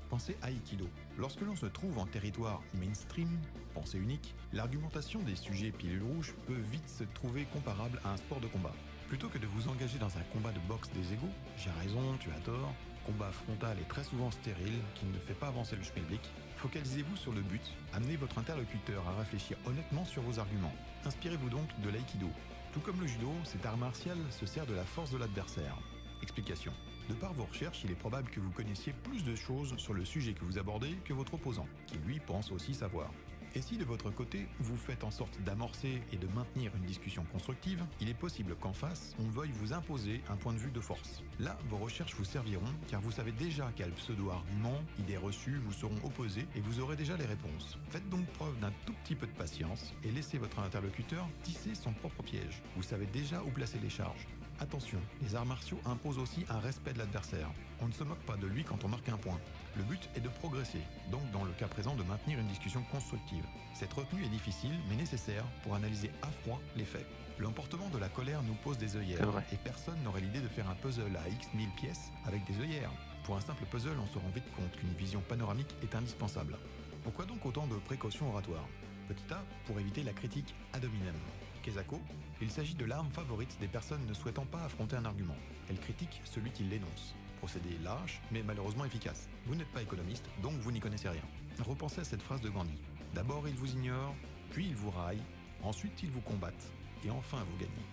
Pensez à Aikido. Lorsque l'on se trouve en territoire mainstream, pensée unique, l'argumentation des sujets pilules rouges peut vite se trouver comparable à un sport de combat. Plutôt que de vous engager dans un combat de boxe des égaux, j'ai raison, tu as tort, combat frontal et très souvent stérile qui ne fait pas avancer le schmilblick, focalisez-vous sur le but, amenez votre interlocuteur à réfléchir honnêtement sur vos arguments. Inspirez-vous donc de l'aïkido. Tout comme le judo, cet art martial se sert de la force de l'adversaire. Explication. De par vos recherches, il est probable que vous connaissiez plus de choses sur le sujet que vous abordez que votre opposant, qui lui pense aussi savoir. Et si de votre côté, vous faites en sorte d'amorcer et de maintenir une discussion constructive, il est possible qu'en face, on veuille vous imposer un point de vue de force. Là, vos recherches vous serviront, car vous savez déjà quels pseudo-arguments, idées reçues vous seront opposés et vous aurez déjà les réponses. Faites donc preuve d'un tout petit peu de patience et laissez votre interlocuteur tisser son propre piège. Vous savez déjà où placer les charges. Attention, les arts martiaux imposent aussi un respect de l'adversaire. On ne se moque pas de lui quand on marque un point. Le but est de progresser, donc dans le cas présent de maintenir une discussion constructive. Cette retenue est difficile mais nécessaire pour analyser à froid les faits. L'emportement de la colère nous pose des C'est œillères, vrai. et personne n'aurait l'idée de faire un puzzle à X 1000 pièces avec des œillères. Pour un simple puzzle, on se rend vite compte qu'une vision panoramique est indispensable. Pourquoi donc autant de précautions oratoires? Petit A, pour éviter la critique ad hominem. Kezako, il s'agit de l'arme favorite des personnes ne souhaitant pas affronter un argument. Elle critique celui qui l'énonce. Procédé lâche, mais malheureusement efficace. Vous n'êtes pas économiste, donc vous n'y connaissez rien. Repensez à cette phrase de Gandhi. D'abord ils vous ignorent, puis ils vous raillent, ensuite ils vous combattent, et enfin vous gagnez.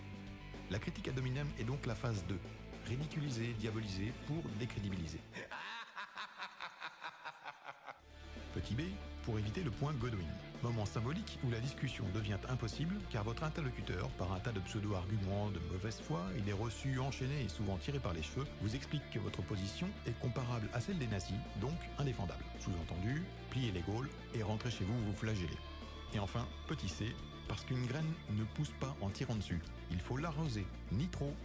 La critique ad hominem est donc la phase 2. Ridiculiser, diaboliser pour décrédibiliser. Petit b, pour éviter le point Godwin. Moment symbolique où la discussion devient impossible car votre interlocuteur, par un tas de pseudo-arguments de mauvaise foi, idées reçues enchaînées et souvent tirées par les cheveux, vous explique que votre position est comparable à celle des nazis, donc indéfendable. Sous-entendu, pliez les Gaules et rentrez chez vous flageller. Et enfin, petit c, parce qu'une graine ne pousse pas en tirant dessus. Il faut l'arroser, ni trop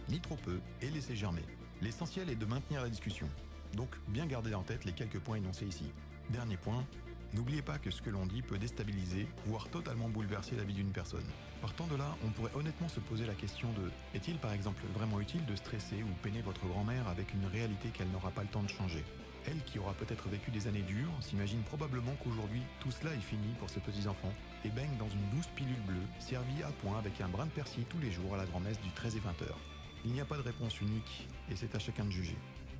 peu, et laisser germer. L'essentiel est de maintenir la discussion. Donc, bien garder en tête les quelques points énoncés ici. Dernier point, n'oubliez pas que ce que l'on dit peut déstabiliser, voire totalement bouleverser la vie d'une personne. Partant de là, on pourrait honnêtement se poser la question de est-il par exemple vraiment utile de stresser ou peiner votre grand-mère avec une réalité qu'elle n'aura pas le temps de changer? Elle, qui aura peut-être vécu des années dures, s'imagine probablement qu'aujourd'hui, tout cela est fini pour ses petits-enfants et baigne dans une douce pilule bleue, servie à point avec un brin de persil tous les jours à la grand-messe du 13 et 20h. Il n'y a pas de réponse unique, et c'est à chacun de juger.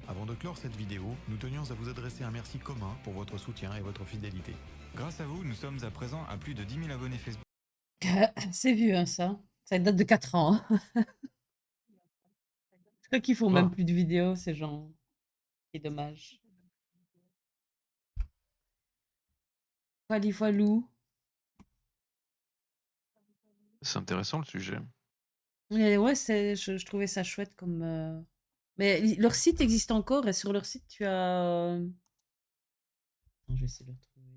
Avant de clore cette vidéo, nous tenions à vous adresser un merci commun pour votre soutien et votre fidélité. Grâce à vous, nous sommes à présent à plus de 10 000 abonnés Facebook. C'est vieux, hein, ça. Ça date de 4 ans. Hein. Je crois qu'ils font même plus de vidéos, ces gens. C'est dommage. Walou. C'est intéressant le sujet. Mais ouais, je trouvais ça chouette comme. Mais leur site existe encore et sur leur site tu as. Attends, je vais essayer de le retrouver.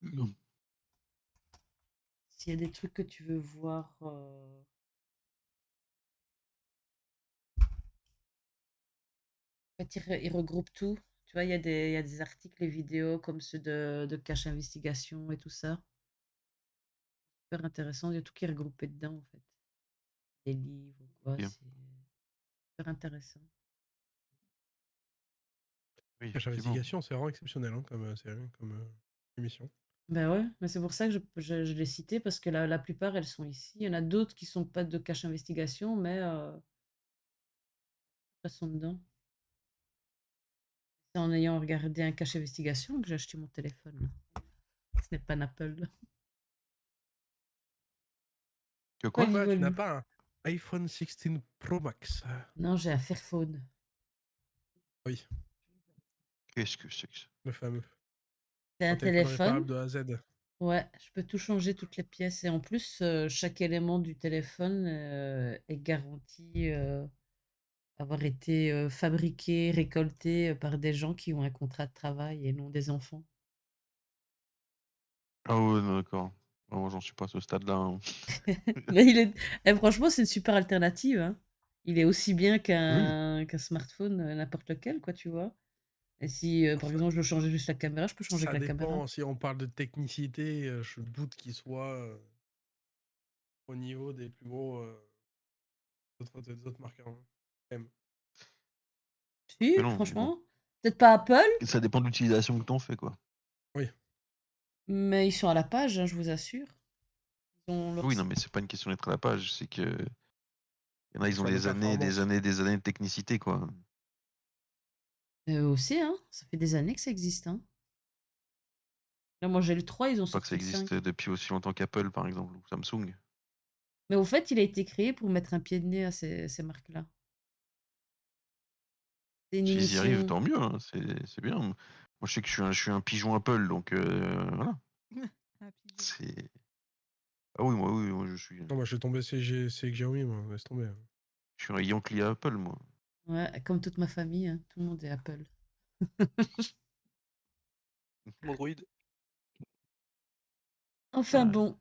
Non. S'il y a des trucs que tu veux voir. En fait, ils regroupent tout. Tu vois, il y a des articles et vidéos comme ceux de Cache Investigation et tout ça. Super intéressant. Il y a tout qui est regroupé dedans, en fait. Des livres ou quoi. Bien. C'est super intéressant. Oui, Cache effectivement. Investigation, c'est vraiment exceptionnel hein, comme série, comme émission. Ben ouais, mais c'est pour ça que je l'ai cité parce que la plupart, elles sont ici. Il y en a d'autres qui sont pas de Cache Investigation, mais elles sont dedans. C'est en ayant regardé un Cache Investigation que j'ai acheté mon téléphone. Ce n'est pas un Apple. Que quoi? Wally, Tu n'as Wally. pas un iPhone 16 Pro Max. Non, j'ai un Fairphone. Oui, Qu'est-ce que c'est que ça? le fameux. C'est un téléphone réparable téléphone. de A à Z. Ouais, je peux tout changer, toutes les pièces. Et en plus, chaque élément du téléphone est garanti avoir été fabriqué, récolté par des gens qui ont un contrat de travail et non des enfants. Ah ouais, non, d'accord. Non, moi, j'en suis pas à ce stade-là, hein. Mais franchement, c'est une super alternative, hein. Il est aussi bien Oui. qu'un smartphone, n'importe lequel, quoi, tu vois. Et si, par Ça, exemple, je veux changer juste la caméra, je peux changer ça que la caméra. dépend. Si on parle de technicité, je doute qu'il soit au niveau des plus gros des autres marques, hein, quand même. Si, Mais non, mais bon. franchement. Peut-être pas Apple, Ça dépend de l'utilisation que t'en fais, quoi. Oui. mais ils sont à la page, hein, je vous assure. Ils ont leur Oui, non, site. mais c'est pas une question d'être à la page, c'est que y en a, ils ont Sur de des années, des performance. années, des années de technicité, quoi. Eux aussi, hein. Ça fait des années que ça existe, hein. Là, moi, j'ai le 3, ils ont Pas que ça sorti le existe 5. depuis aussi longtemps qu'Apple, par exemple, ou Samsung. Mais au fait, il a été créé pour mettre un pied de nez à ces marques-là. C'est une S'ils y arrivent, émission. tant mieux, hein, c'est bien. Moi, je sais que je suis un pigeon Apple, donc voilà. Un pigeon. C'est. Ah oui, moi, je suis Non, moi, je suis tombé c'est Xiaomi, moi. Laisse tomber. un Yankee à Apple, moi. Ouais, comme toute ma famille, hein, tout le monde est Apple. Android. Enfin Ouais. bon,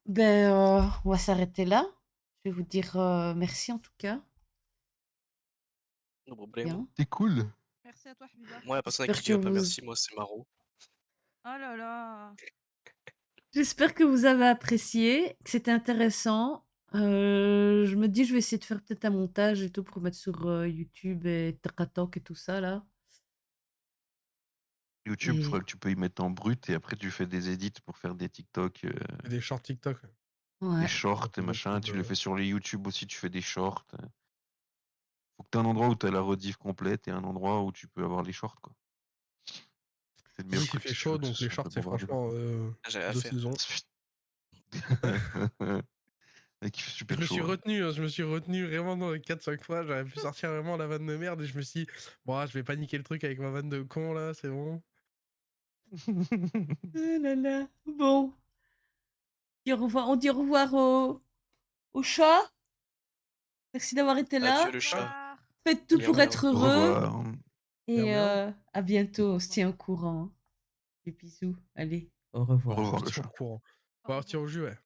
ben, on va s'arrêter là. Je vais vous dire merci en tout cas. No problème. Bien. C'est cool. Merci à toi, Habiba. Moi, la personne à J'espère qui je que dirais pas vous... merci, moi, c'est Maro. Oh là là. J'espère que vous avez apprécié, que c'était intéressant. Je me dis, je vais essayer de faire peut-être un montage et tout pour mettre sur YouTube et TikTok et tout ça là. YouTube, je crois Et que tu peux y mettre en brut et après tu fais des edits pour faire des TikTok, Et des shorts TikTok. des ouais, shorts et Sur machin. YouTube, Tu les fais sur les YouTube aussi, tu fais des shorts. Faut que tu aies un endroit où tu as la rediff complète et un endroit où tu peux avoir les shorts, quoi. C'est le meilleur Ici, il truc fait si tu veux chaud, que ce donc les soit un peu shorts, c'est bombardé. franchement J'ai à de faire. saison. Mec, il fait Je super me suis chaud, hein. retenu, je me suis retenu vraiment dans les 4-5 fois. J'aurais pu sortir vraiment la vanne de merde et je me suis dit, bon, je vais paniquer le truc avec ma vanne de con là, c'est bon. Ah là là. Bon, on dit au revoir au chat. Merci d'avoir été Adieu là. le Au chat. revoir. Faites tout Miaou pour miaou. être Au heureux. revoir. Et Miaou, miaou. à bientôt. On se tient au courant. Des bisous. Allez, au Au revoir. revoir On le se tient chat. au courant. Au Bon, alors, tiens revoir. au jus, ouais.